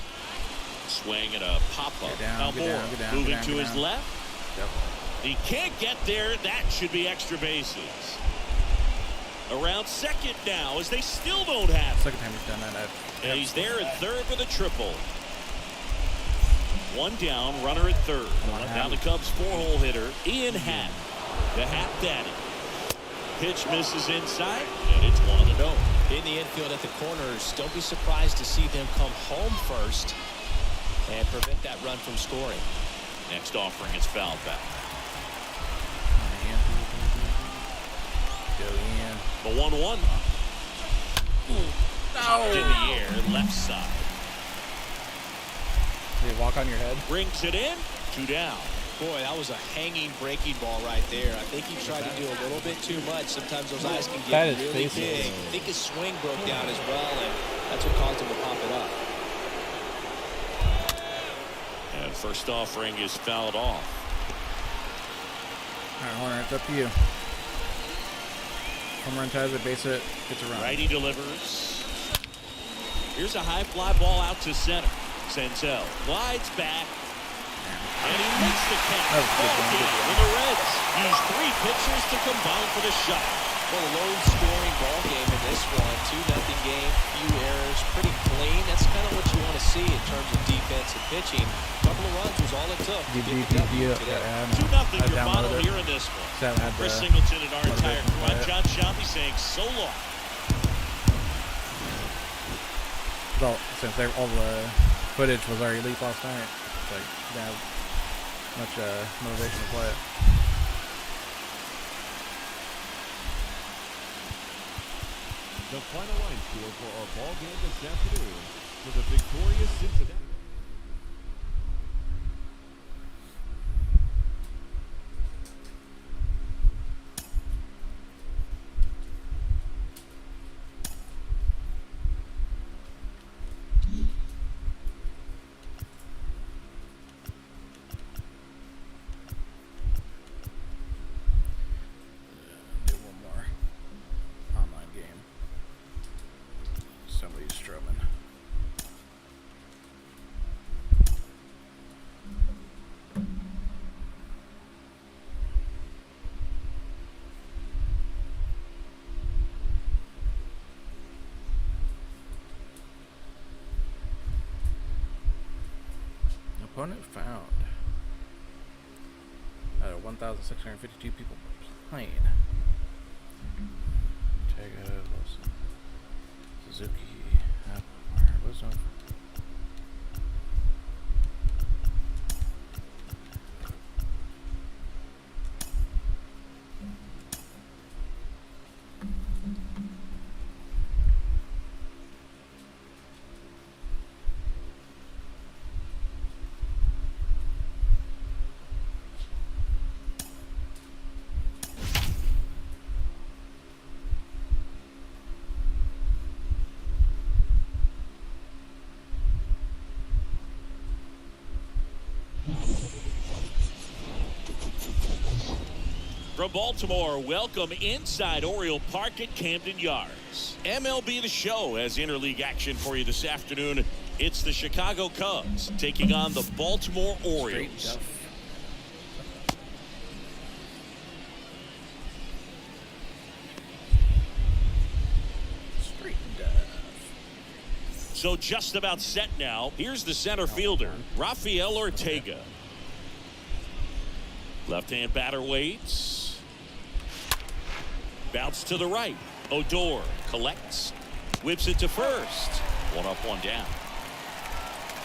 Swing and a pop-up. Get down, get Almora down, get down, moving get down, to get his down. left. He can't get there. That should be extra bases. Around second now as they still don't have it. Second time he's done that. And he's there at third for the triple. 1 down, runner at third. Down the Cubs 4-hole hitter, Ian Happ, the Happ Daddy. Pitch misses inside, and it's 1-0. In the infield at the corners, don't be surprised to see them come home first and prevent that run from scoring. Next offering is fouled back. Go in. The 1-1. Popped in the air, left side. Did he walk on your head? Brings it in, 2 down. Boy, that was a hanging breaking ball right there. I think he tried to do a little bit too much. Sometimes those eyes can That get is really facing. big. I think his swing broke down as well, and that's what caused him to pop it up. And first offering is fouled off. All right, Horner, it's up to you. Home run ties it, base it, gets a run. Righty delivers. Here's a high fly ball out to center. Senzel glides back. And he makes the catch. That was a good Ball one, game. good one. And the Reds use 3 pitchers to combine for the shot. Well, a low-scoring ball game in this one. 2-0 game, few errors, pretty clean. That's kind of what you want to see in terms of defense and pitching. A couple of runs was all it took. to get the W today. 2-0 your model here in this one. Chris Singleton and our entire crew. I'm John Shelby saying so long. Well, since all the footage was already leaked last night, it's like didn't have much motivation to play it. The final line score for our ball game this afternoon for the victorious Cincinnati. Opponent found. Out of 1,652 people playing. Ortega, Wilson, Suzuki, Wisdom. From Baltimore, welcome inside Oriole Park at Camden Yards. MLB The Show has interleague action for you this afternoon. It's the Chicago Cubs taking on the Baltimore Orioles. So just about set now. Here's the center fielder, Rafael Ortega. Left-hand batter waits. Bounce to the right. Odor collects. Whips it to first. One up, one down.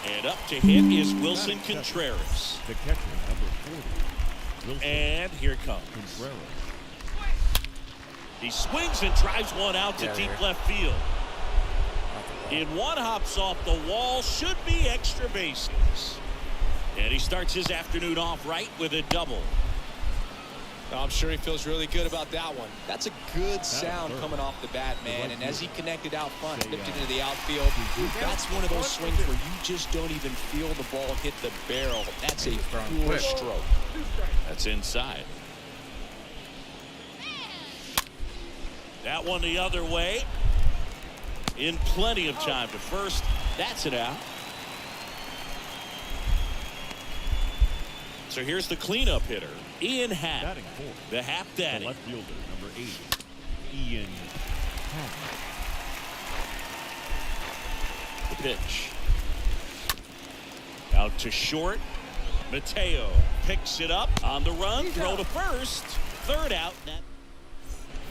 And up to hit is Wilson Contreras. The catcher, number 40. Wilson And here it comes. Contreras. He swings and drives one out to deep left field. In one hops off the wall. Should be extra bases. And he starts his afternoon off right with a double. I'm sure he feels really good about that one. That's a good sound coming off the bat, man. And as he connected out front, flipped it into the outfield, that's one of those swings where you just don't even feel the ball hit the barrel. That's a pure stroke. That's inside. That one the other way. In plenty of time to first. That's it out. So here's the cleanup hitter, Ian Happ. Batting fourth. The Happ The daddy. left fielder, number 80. Ian Happ. The pitch. Out to short. Mateo picks it up on the run. Throw to first. Third out.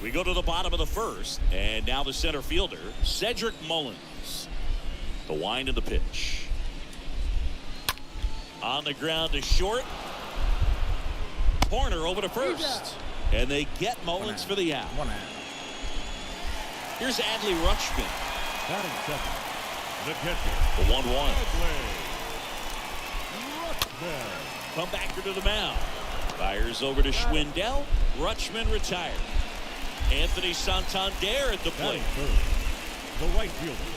We go to the bottom of the first. And now the center fielder, Cedric Mullins. The wind of the pitch. On the ground to short. Corner over to first. And they get Mullins for the out. One out. Here's Adley Rutschman. Batting second. The catcher. The 1-1. Rutschman. Come back to the mound. Fires over to Schwindel. Rutschman retired. Anthony Santander at the plate. Batting third. The right fielder.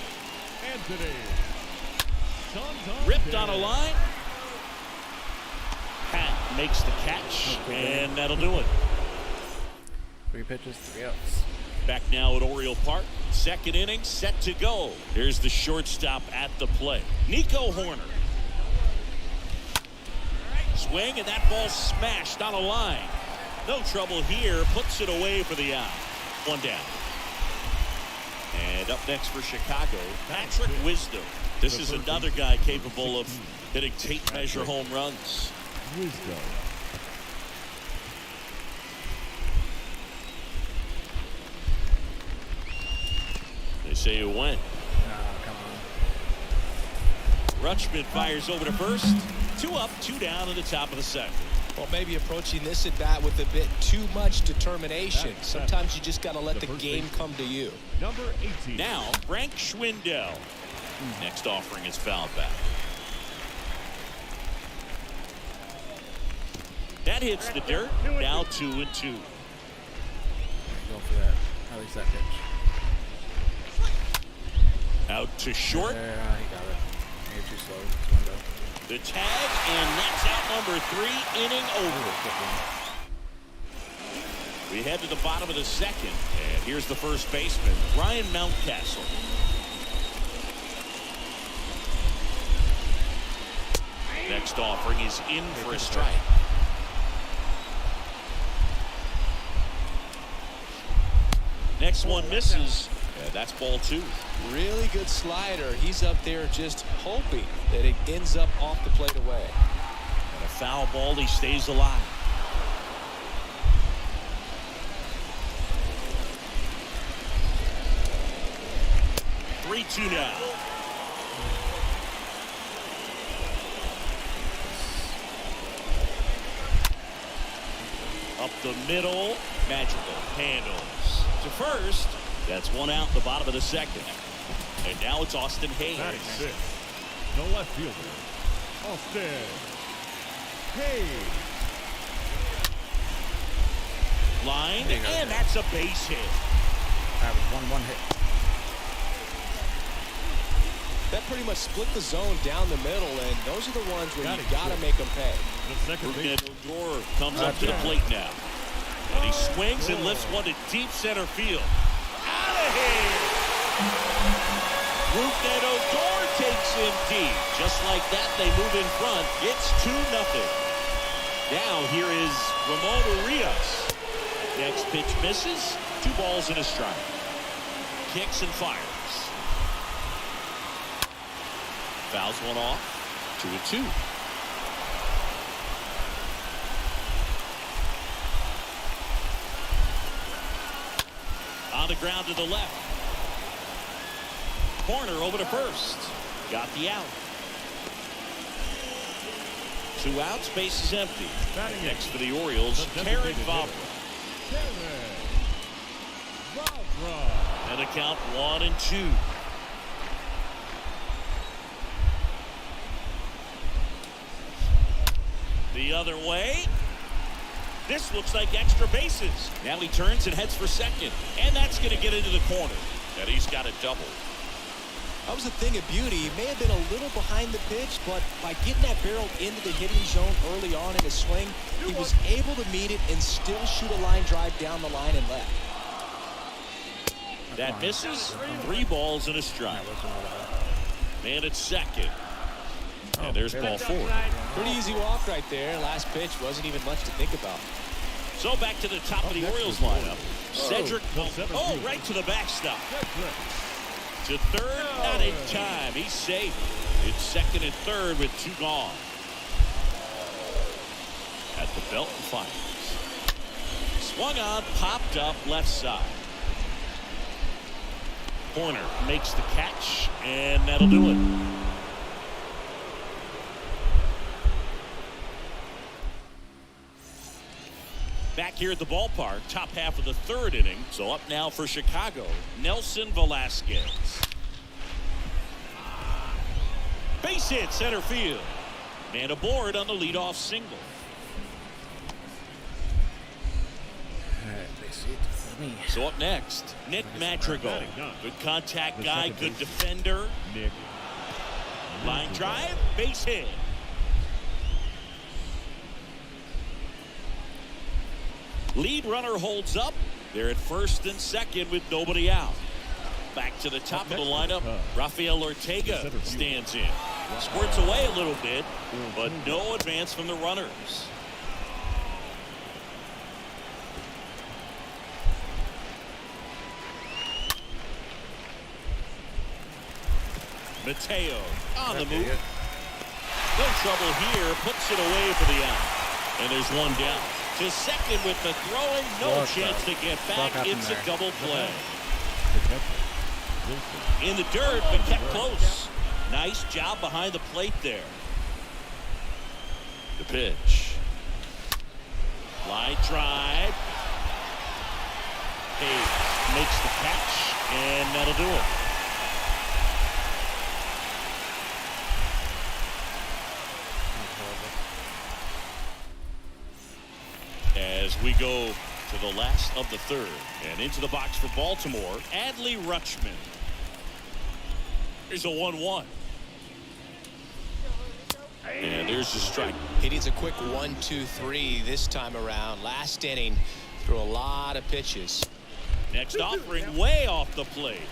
Anthony Santander. Ripped on a line. Pat makes the catch, and that'll do it. 3 pitches, 3 outs. Back now at Oriole Park. Second inning set to go. Here's the shortstop at the plate, Nico Horner. Swing, and that ball smashed on a line. No trouble here. Puts it away for the out. One down. And up next for Chicago, Patrick Wisdom. This is another guy capable of hitting tape measure home runs. Wisdom. They say you went. Come on. Rutschman fires over to first. 2 up, 2 down in the top of the second. Well, maybe approaching this at bat with a bit too much determination. Sometimes you just got to let the game come to you. Number 18. Now, Frank Schwindel. Next offering is fouled back. That hits the dirt. Now 2-2. Go for that. At least that pitch. Out to short. There, he got it. Maybe too slow. Window. The tag, and that's out number 3, inning over. We head to the bottom of the second, and here's the first baseman, Ryan Mountcastle. Next offering is in for a strike. Next one misses, And that's ball 2. Really good slider. He's up there just hoping that it ends up off the plate away. And a foul ball, he stays alive. 3-2 now. Up the middle, Magical handles to first. That's one out in the bottom of the second. And now it's Austin Hayes. Batting sixth, the left fielder, Austin Hayes. Line, and that's a base hit. That was 1-1 hit. That pretty much split the zone down the middle, and those are the ones where you got to make them pay. The second base. Odor comes up to the plate now. And he swings and lifts one to deep center field. Out of here! Rougned Odor takes him deep. Just like that, they move in front. It's 2-0. Now here is Ramon Urias. Next pitch misses. 2 balls and a strike. Kicks and fires. Fouls one off. 2-2. On the ground to the left. Corner over to first. Got the out. 2 outs, base is empty. Next for the Orioles, Terry Vavra. And a count 1-2. The other way. This looks like extra bases. Now he turns and heads for second. And that's going to get into the corner. And he's got a double. That was a thing of beauty. He may have been a little behind the pitch, but by getting that barrel into the hitting zone early on in his swing, he was able to meet it and still shoot a line drive down the line and left. That misses. 3 balls and a strike. Man at second. And there's ball 4. Pretty easy walk right there. Last pitch wasn't even much to think about. So back to the top of the Orioles lineup. Cedric. Oh, right to the backstop. To third, not in time. He's safe. It's second and third with 2 gone. At the belt and fires. Swung on, popped up left side. Corner makes the catch, and that'll do it. Back here at the ballpark, top half of the 3rd inning. So up now for Chicago, Nelson Velasquez. Base hit center field. And aboard on the leadoff single. So up next, Nick Madrigal. Good contact guy, good defender. Nick. Line drive, base hit. Lead runner holds up. They're at first and second with nobody out. Back to the top of the lineup. Rafael Ortega stands in. Squirts away a little bit, but no advance from the runners. Mateo on the move. No trouble here. Puts it away for the out. And there's one down. To second with the throwing, no chance to get back. It's a double play. In the dirt, but kept close. Nice job behind the plate there. The pitch. Line drive. Hayes makes the catch, and that'll do it. As we go to the last of the 3rd and into the box for Baltimore, Adley Rutschman. Here's a 1-1. And there's the strike. He needs a quick 1-2-3 this time around. Last inning, threw a lot of pitches. Next offering way off the plate.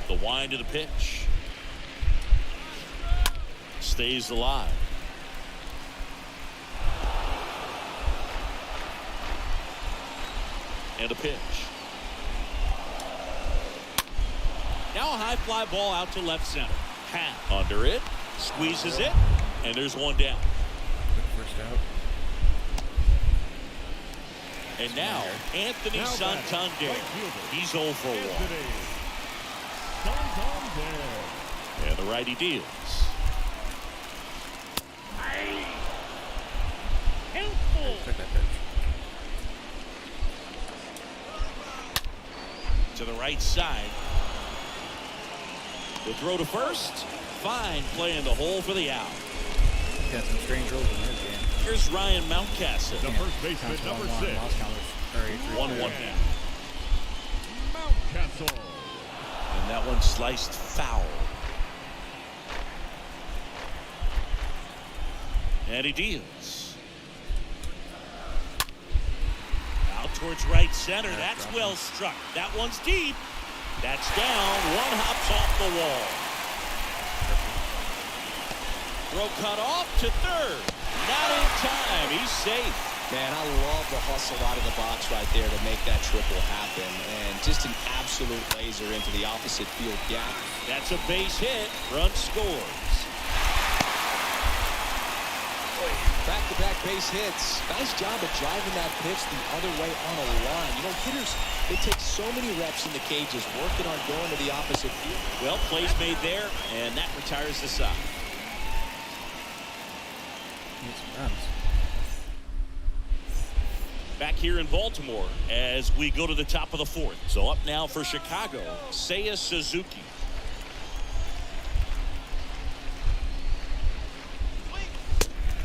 The wind of the pitch. Stays alive. And a pitch. Now a high fly ball out to left center. Hat under it, squeezes it, and there's one down. First out. And now Anthony Santander. He's 0 for 1. Santander. And the righty deals. Took that pitch. To the right side. The throw to first. Fine play in the hole for the out. Got some strange rules in his game. Here's Ryan Mountcastle. The first baseman, number 6. 1-1 now. Mountcastle. And that one sliced foul. And he deals. Out towards right center. That's well struck. That one's deep. That's down. One hops off the wall. Throw cut off to third. Not in time. He's safe. Man, I love the hustle out of the box right there to make that triple happen. And just an absolute laser into the opposite field gap. That's a base hit. Run scores. Back-to-back base hits. Nice job of driving that pitch the other way on a line. You know, hitters, they take so many reps in the cages working on going to the opposite field. Well, plays made there, and that retires the side. Back here in Baltimore as we go to the top of the 4th. So up now for Chicago, Seiya Suzuki.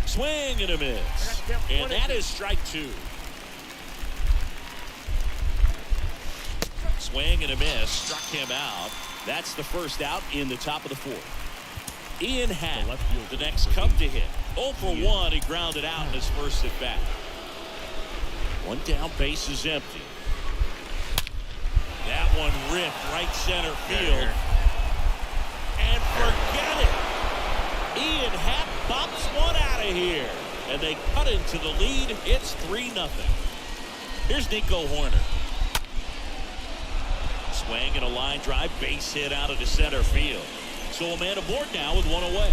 Swing and a miss. And that is strike 2. Swing and a miss. Struck him out. That's the first out in the top of the 4th. Ian Happ, the next Cub to hit. 0 for 1. He grounded out in his first at bat. One down, base is empty. That one ripped right center field. And forget it. Ian Happ bops one out of here. And they cut into the lead. It's 3-0. Here's Nico Horner. Swing and a line drive. Base hit out of the center field. So a man aboard now with one away.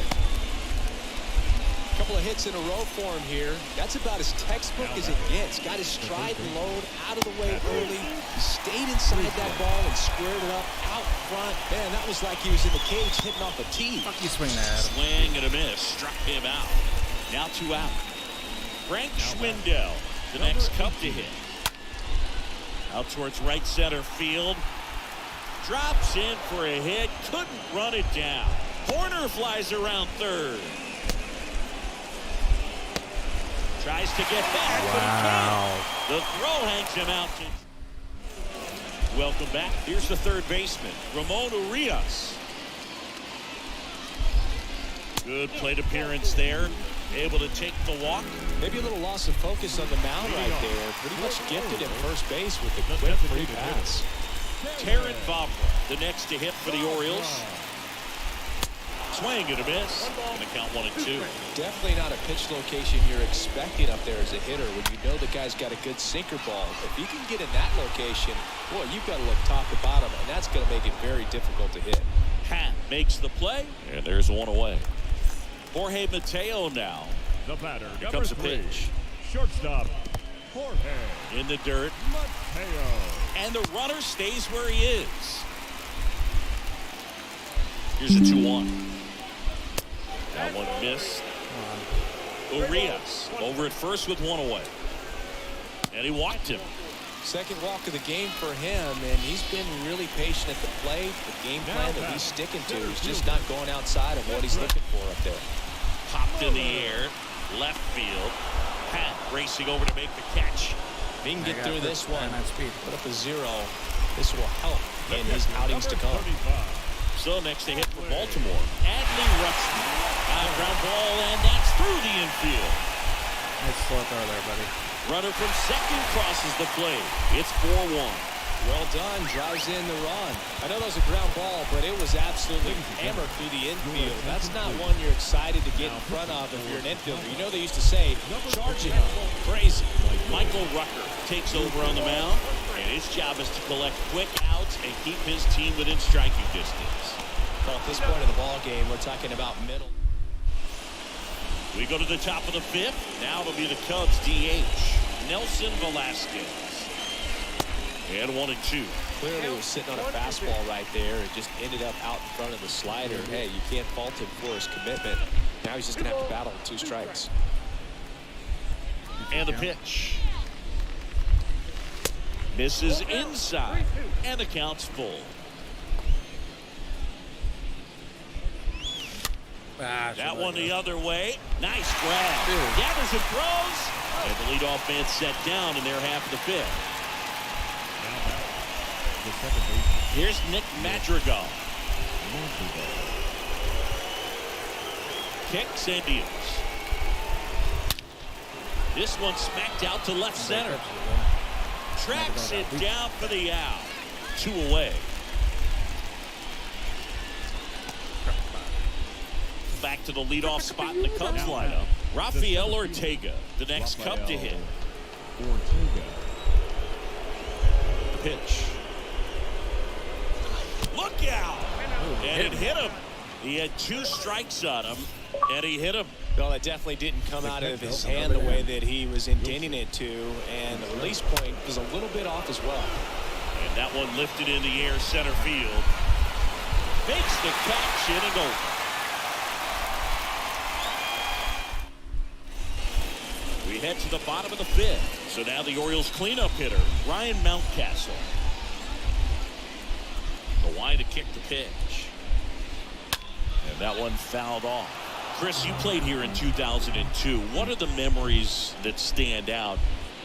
Couple of hits in a row for him here. That's about as textbook as it gets. Got his stride and load out of the way early. He stayed inside that ball and squared it up out front. Man, that was like he was in the cage hitting off a tee. Fuck you, swing that. Swing and a miss. Struck him out. Now 2 out. Frank Schwindel, the next Cub to hit. Out towards right center field. Drops in for a hit. Couldn't run it down. Horner flies around third. Tries to get back, but he can't. The throw hangs him out. Welcome back. Here's the third baseman, Ramon Urias. Good plate appearance there. Able to take the walk. Maybe a little loss of focus on the mound right there. Pretty much gifted at first base with the quick free pass. Terrence Vavra, the next to hit for the Orioles. Swing and a miss. Going to count 1-2. Definitely not a pitch location you're expecting up there as a hitter when you know the guy's got a good sinker ball. If you can get in that location, boy, you've got to look top to bottom, and that's going to make it very difficult to hit. Happ makes the play, and there's one away. Jorge Mateo now. The batter, Here number comes a 3. pitch. Shortstop, Jorge In the dirt. Mateo. And the runner stays where he is. Here's a 2-1. That one missed. Urias over at first with one away. And he walked him. Second walk of the game for him, and he's been really patient at the plate. The game plan that he's sticking to is just not going outside of what he's looking for up there. Popped in the air. Left field. Happ racing over to make the catch. If he can get through this one, speed. put up a 0, this will help in his outings to come. So next to hit for Baltimore. Adley Rutschman. Ground ball, and that's through the infield. Nice slow throw there, buddy. Runner from second crosses the plate. It's 4-1. Well done, drives in the run. I know that was a ground ball, but it was absolutely hammered through the infield. That's not one you're excited to get in front of if you're an infielder. You know they used to say, charging him, crazy. Michael Rucker takes over on the mound, and his job is to collect quick outs strikes and keep his team within striking distance. Well, at this point of the ball game, we're talking about middle. We go to the top of the 5th. Now it'll be the Cubs DH, Nelson Velasquez. And 1-2. Clearly was sitting on a fastball right there. It just ended up out in front of the slider. Hey, you can't fault him for his commitment. Now he's just going to have to battle with 2 strikes. And the pitch. Misses inside. And the count's full. That one the other way. Nice grab. Gathers and throws. And the leadoff man set down in their half of the 5th. The second baseman. Here's Nick Madrigal. Kicks and deals. This one smacked out to left center. Tracks it down for the out. 2 away. Back to the leadoff spot in the Cubs lineup. Rafael Ortega, the next Cub to hit. Ortega. The pitch. Look out! And it hit him. He had 2 strikes on him, and he hit him. Well, it definitely didn't come out of his hand the way that he was intending it to, and the release point was a little bit off as well. And that one lifted in the air center field. Makes the catch, inning over. We head to the bottom of the 5th. So now the Orioles cleanup hitter, Ryan Mountcastle. Kawhi to kick the pitch. And that one fouled off. Chris, you played here in 2002. What are the memories that stand out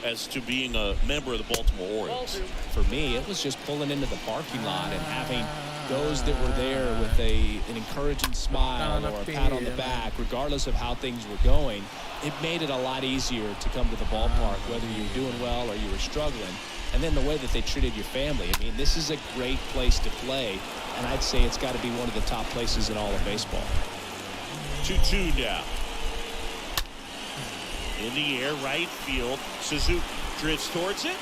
as to being a member of the Baltimore Orioles? For me, it was just pulling into the parking lot and having those that were there with an encouraging smile or a pat on the back, regardless of how things were going. It made it a lot easier to come to the ballpark, whether you were doing well or you were struggling. And then the way that they treated your family. I mean, this is a great place to play, and I'd say it's got to be one of the top places in all of baseball. 2-2 now. In the air, right field. Suzuki drifts towards it.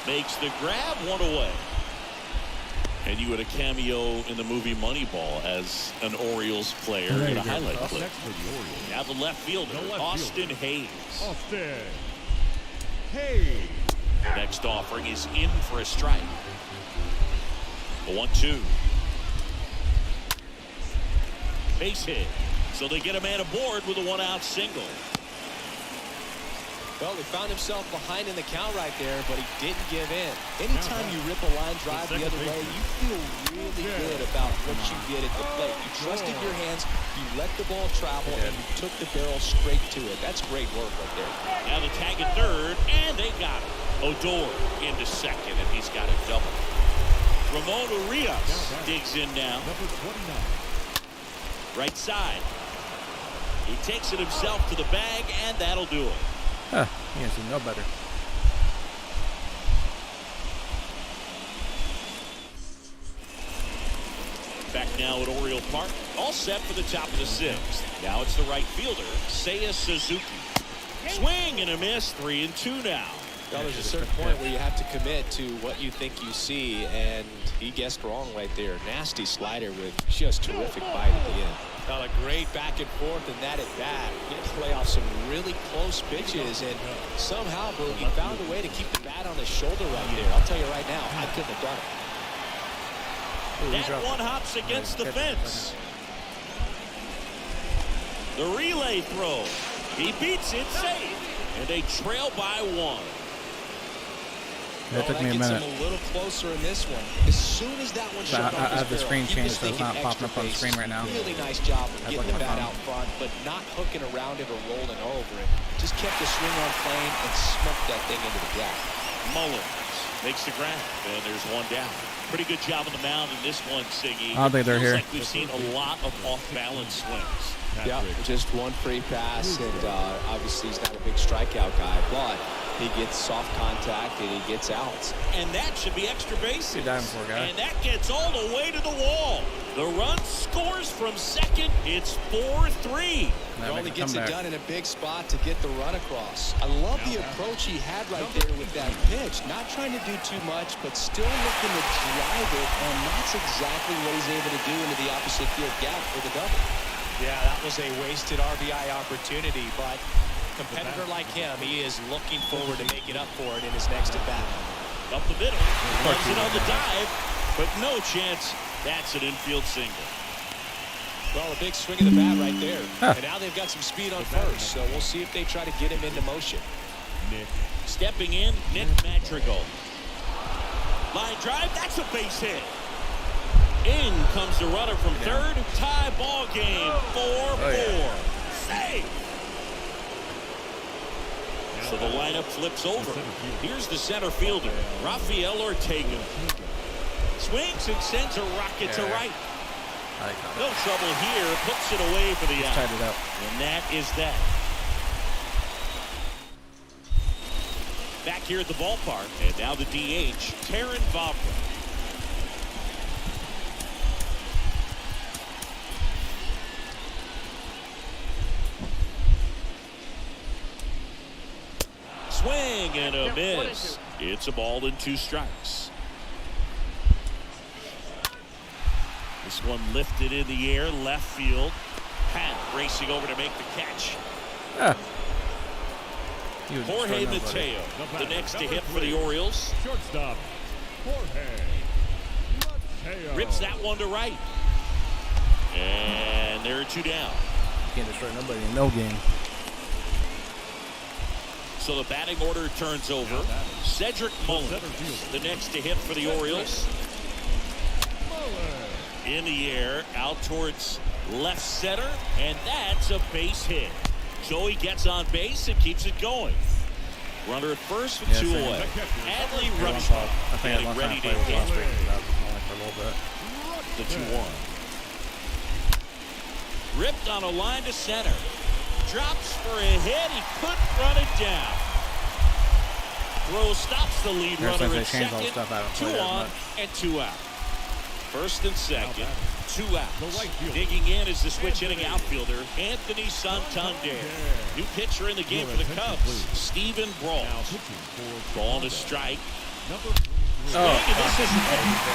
Makes the grab, 1 away. And you had a cameo in the movie Moneyball as an Orioles player in a highlight Up clip. next for the Orioles. Now the left fielder, Austin Hayes. Austin Hayes. Next offering is in for a strike. A 1-2. Base hit. So they get a man aboard with a 1-out single. Well, he found himself behind in the count right there, but he didn't give in. Anytime you rip a line drive the other way, you feel really good about what you did at the plate. You trusted your hands, you let the ball travel, and you took the barrel straight to it. That's great work right there. Now the tag at third, and they got him. Odor into second, and he's got a double. Ramon Urias digs in now. Number 29. Right side. He takes it himself to the bag, and that'll do it. Huh, he has to know better. Back now at Oriole Park. All set for the top of the 6th. Now it's the right fielder, Seiya Suzuki. Swing and a miss, 3-2 now. Well, there's a certain point where you have to commit to what you think you see, and he guessed wrong right there. Nasty slider with just terrific bite at the end. Now a great back and forth, and that at bat. He had to play off some really close pitches, and somehow Boogie found a way to keep the bat on his shoulder right there. I'll tell you right now, I couldn't have done it. That one hops against the fence. The relay throw. He beats it safe, and they trail by 1. That took me a minute. A little closer in this one. As soon as that one shut off I have the his screen barrel, changed, so it's not popping up on the screen right now. Really nice job of getting the my bat phone. out front, but not hooking around it or rolling over it. Just kept the swing on plane and smoked that thing into the gap. Mullins makes the grab, and there's 1 down. Pretty good job on the mound in this one, Siggy. I don't think they're Feels here. like we've seen a lot of off-balance swings. Yeah, just one free pass, and obviously he's not a big strikeout guy, but He gets soft contact and he gets outs. And that should be extra bases. Good diving for a guy. And that gets all the way to the wall. The run scores from second. It's 4-3. He only gets it done in a big spot to get the run across. I love the approach he had right there with that pitch. Not trying to do too much, but still looking to drive it, and that's exactly what he's able to do into the opposite field gap for the double. Yeah, that was a wasted RBI opportunity, but a competitor like him, he is looking forward to making up for it in his next at-bat. Up the middle. Runs it on the dive, but no chance. That's an infield single. Well, a big swing of the bat right there. And now they've got some speed on first, so we'll see if they try to get him into motion. Stepping in, Nick Madrigal. Line drive, that's a base hit. In comes the runner from third. Tie ball game, 4-4. Save! So the lineup flips over. Here's the center fielder, Rafael Ortega. Swings and sends a rocket to right. No trouble here. Puts it away for the out. Tied it up. And that is that. Back here at the ballpark. And now the DH, Taron Vavra. Swing and a miss. It's a ball and 2 strikes. This one lifted in the air, left field. Pat racing over to make the catch. Jorge Mateo, the next to hit for the Orioles. Shortstop, Jorge Mateo. Rips that one to right. And there are 2 down. Can't destroy nobody in no game. So the batting order turns over. Cedric Mullins, the next to hit for the Orioles. In the air, out towards left center, and that's a base hit. Joey gets on base and keeps it going. Runner at first with 2 away. Adley Rutschman getting ready to hit. The 2-1. Ripped on a line to center. Drops for a hit. He couldn't run it down. Throw stops the lead runner at second. 2 on and 2 out. First and second, 2 outs. Digging in is the switch hitting outfielder, Anthony Santander. New pitcher in the game for the Cubs, Steven Brault. Ball to strike. And this is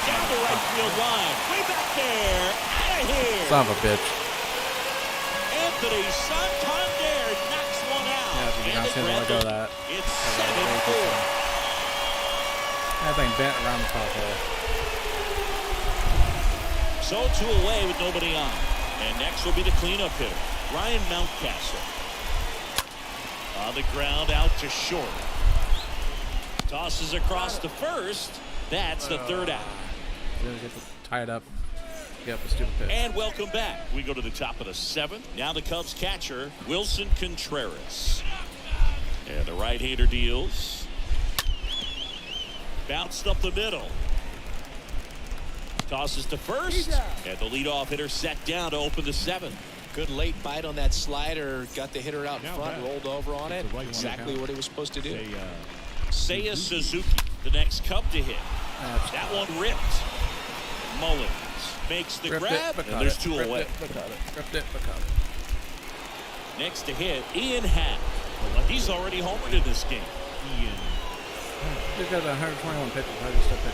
down the right field line. Way back there. Out of here. Son of a bitch. Anthony Santander knocks one out. Yeah, if you let go of that. It's 7-4. That thing bent around the top hole. So 2 away with nobody on. And next will be the cleanup hitter, Ryan Mountcastle. On the ground, out to short. Tosses across to first. That's the 3rd out. Tie it up. Yep, a stupid pitch. And welcome back. We go to the top of the 7th. Now the Cubs catcher, Wilson Contreras. And the right-hander deals. Bounced up the middle. Tosses to first. And the leadoff hitter set down to open the 7th. Good late bite on that slider. Got the hitter out in front, rolled over on it. Exactly what he was supposed to do. Seiya Suzuki, the next Cub to hit. That one ripped. Mullins makes the grab, and there's 2 away. Ripped it, but caught it. Next to hit, Ian Happ. He's already homered in this game. He's got 121 pitches. How do you still pitch?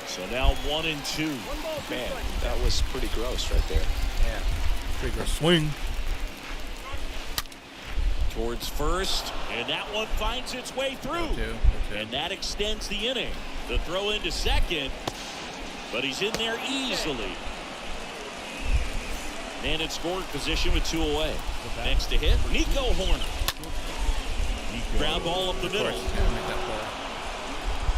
So now 1 and 2. Man, that was pretty gross right there. Yeah. Pretty gross swing. Towards first, and that one finds its way through. And that extends the inning. The throw into second, but he's in there easily. And in scoring position with 2 away. Next to hit, Nico Horner. Ground ball up the middle.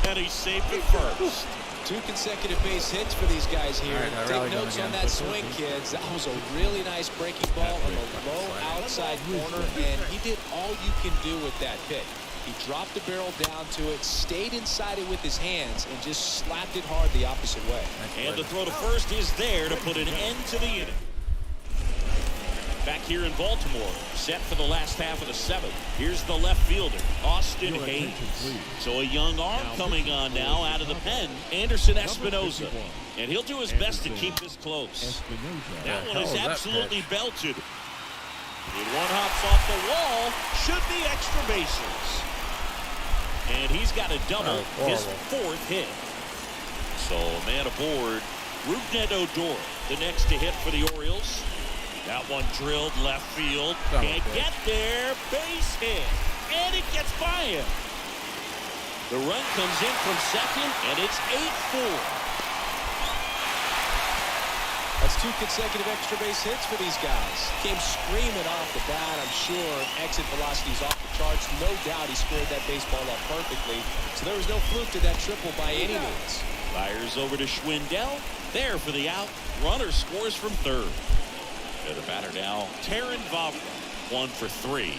And he's safe at first. 2 consecutive base hits for these guys here. Take notes on that swing, kids. That was a really nice breaking ball on the low outside corner, and he did all you can do with that pitch. He dropped the barrel down to it, stayed inside it with his hands, and just slapped it hard the opposite way. And the throw to first is there to put an end to the inning. Back here in Baltimore, set for the last half of the 7th. Here's the left fielder, Austin Your Hayes. attention, please. So a young arm coming on now out of the pen, Anderson Espinoza. And he'll do his best to keep this close. Espinoza. That one hell is was that absolutely pitch? belted. And one hops off the wall, should be extra bases. And he's got a double, Oh, his horrible. 4th hit. So a man aboard, Rougned Odor, the next to hit for the Orioles. That one drilled left field. Double Can't pitch. get there. Base hit. And it gets by him. The run comes in from second, and it's 8-4. That's 2 consecutive extra base hits for these guys. Came screaming off the bat. I'm sure exit velocity's off the charts. No doubt he squared that baseball up perfectly. So there was no fluke to that triple by any means. Fires over to Schwindel. There for the out. Runner scores from third. The batter now, Taron Vavra, 1 for 3.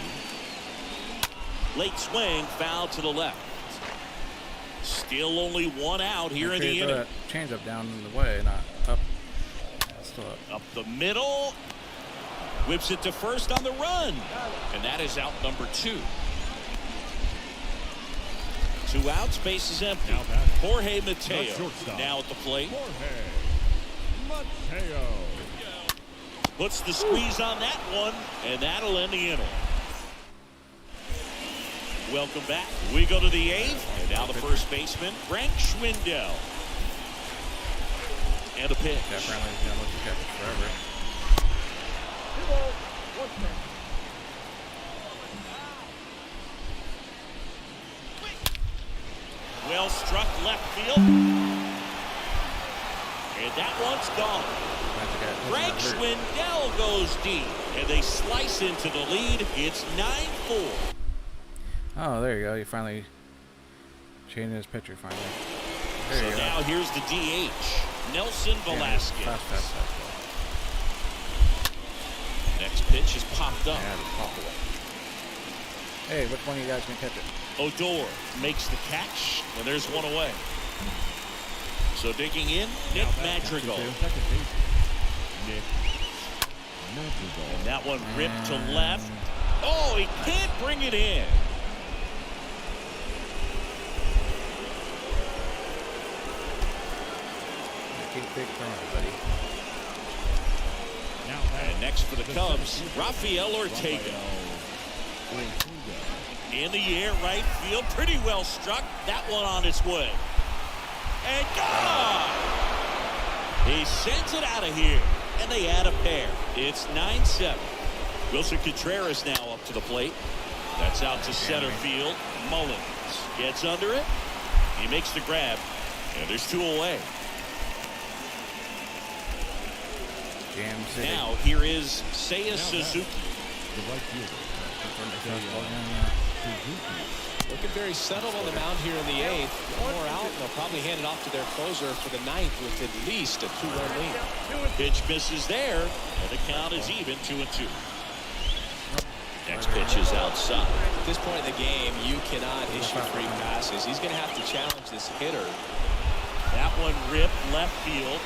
Late swing, foul to the left. Still only 1 out here in the inning. Change up down in the way, not up. Still up. Up the middle. Whips it to first on the run. And that is out number 2. 2 outs, base is empty. Now batting. Jorge The Mateo shortstop. now at the plate. Jorge Mateo. Puts the squeeze on that one, and that'll end the inning. Welcome back. We go to the 8th, and now the first baseman, Frank Schwindel. And a pitch. Yeah, apparently he's gonna look at catch forever. Well struck left field. And that one's gone. Frank Schwindel goes deep, and they slice into the lead. It's 9-4. Oh, there you go. You finally changed his pitcher finally. There So you go. now here's the DH, Nelson Velasquez. Fast. Next pitch is popped up. Yeah, just pop away. Hey, which one of you guys can catch it? Odor makes the catch, and there's one away. So digging in, Nick Madrigal. Second base. Nick Madrigal. And that one ripped to left. Oh, he can't bring it in. Keep big throwing, buddy. Now And next for the Cubs, Rafael Ortega. Ortega. In the air, right field, pretty well struck. That one on its way. And gone! He sends it out of here, and they add a pair. It's 9-7. Wilson Contreras now up to the plate. That's out to center field. Mullins gets under it. He makes the grab, and there's 2 away. Jam City. Now, here is Seiya Suzuki. The right fielder. Looking very settled on the mound here in the 8th. One more out, and they'll probably hand it off to their closer for the 9th with at least a 2-run lead. Pitch misses there, and the count is even 2-2. Next pitch is outside. At this point in the game, you cannot issue free passes. He's going to have to challenge this hitter. That one ripped left field,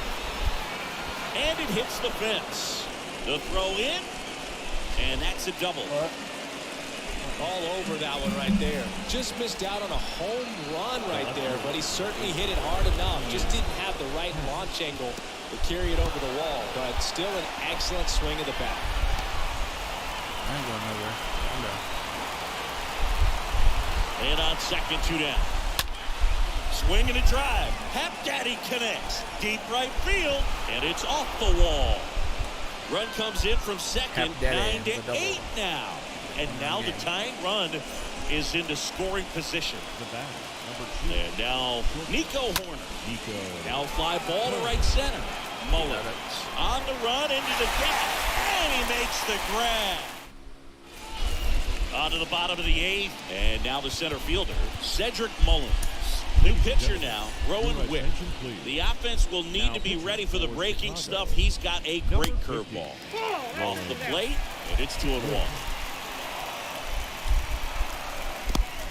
and it hits the fence. The throw in, and that's a double. All over that one right there. Just missed out on a home run right there, but he certainly hit it hard enough. Just didn't have the right launch angle to carry it over the wall, but still an excellent swing of the bat. I ain't going nowhere. I'm down. And on second, 2 down. Swing and a drive. Hap Daddy connects. Deep right field, and it's off the wall. Run comes in from second, Hap Daddy 9-8 now. And now the tying run is into scoring position. The batter, number 2. And now Nico Horner. Nico. Now fly ball to right center. Mullins on the run into the gap, and he makes the grab. On to the bottom of the 8th, and now the center fielder, Cedric Mullins. New pitcher now, Rowan Wick. The offense will need to be ready for the breaking stuff. He's got a great curveball. Off the plate, and it's 2-1.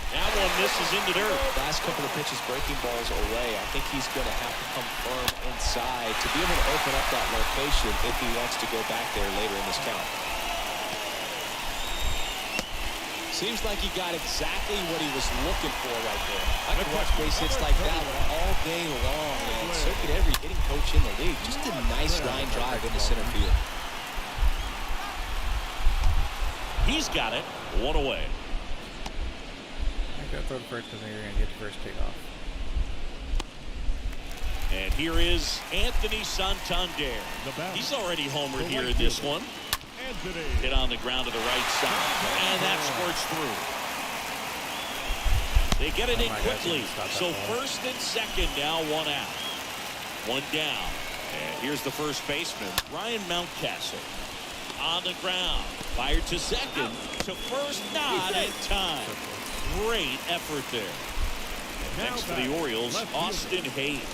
That one misses into dirt. Last couple of pitches breaking balls away. I think he's going to have to come firm inside to be able to open up that location if he wants to go back there later in this count. Seems like he got exactly what he was looking for right there. I could watch base hits like that one all day long, and so could every hitting coach in the league. Just a nice line drive into center field. He's got it. One away. I gotta throw the first because you're gonna get the first takeoff. And here is Anthony Santander. He's already homered here in this one. Hit on the ground to the right side, and that squirts through. They get it in quickly. So first and second now, one out. One down. And here's the first baseman, Ryan Mountcastle. On the ground. Fired to second. To first, not in time. Great effort there. Next for the Orioles, Austin Hayes.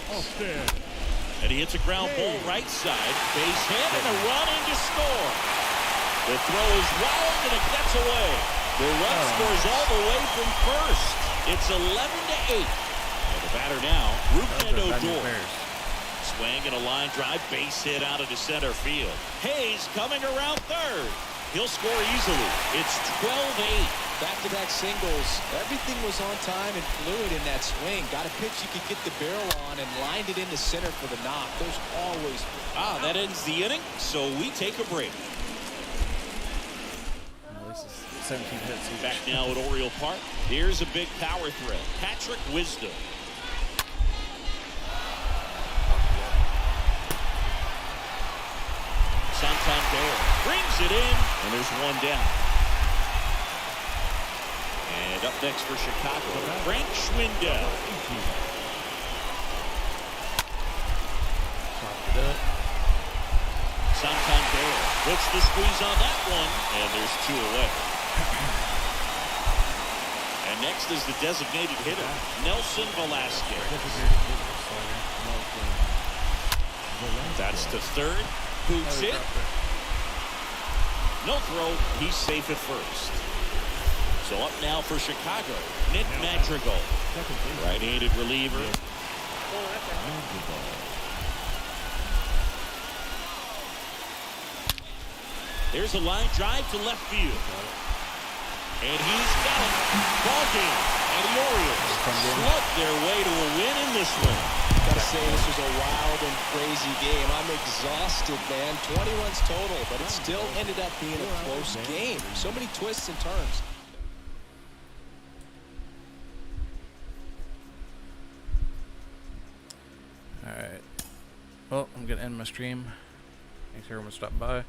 And he hits a ground ball right side. Base hit and a run in to score. The throw is wild and it gets away. The run scores all the way from first. It's 11-8. And the batter now, Ruben Odor. Swing and a line drive, base hit out into center field. Hayes coming around third. He'll score easily. It's 12-8. Back-to-back singles. Everything was on time and fluid in that swing. Got a pitch you could get the barrel on and lined it into center for the knock. Those always. That ends the inning, so we take a break. This is 17 hits each. Back now at Oriole Park. Here's a big power threat. Patrick Wisdom. Santander brings it in, and there's one down. And up next for Chicago, Frank Schwindel. Popped it up. Santander puts the squeeze on that one, and there's two away. And next is the designated hitter, Nelson Velasquez. That's to third. Boots it. No throw. He's safe at first. So up now for Chicago, Nick Madrigal. Right-handed reliever. There's a line drive to left field. And he's got it. Ball game. And the Orioles slug their way to a win in this one. Gotta say, this was a wild and crazy game. I'm exhausted, man. 20 runs total, but it still ended up being a close game. So many twists and turns. Alright. Well, I'm gonna end my stream. Thanks everyone for stopping by.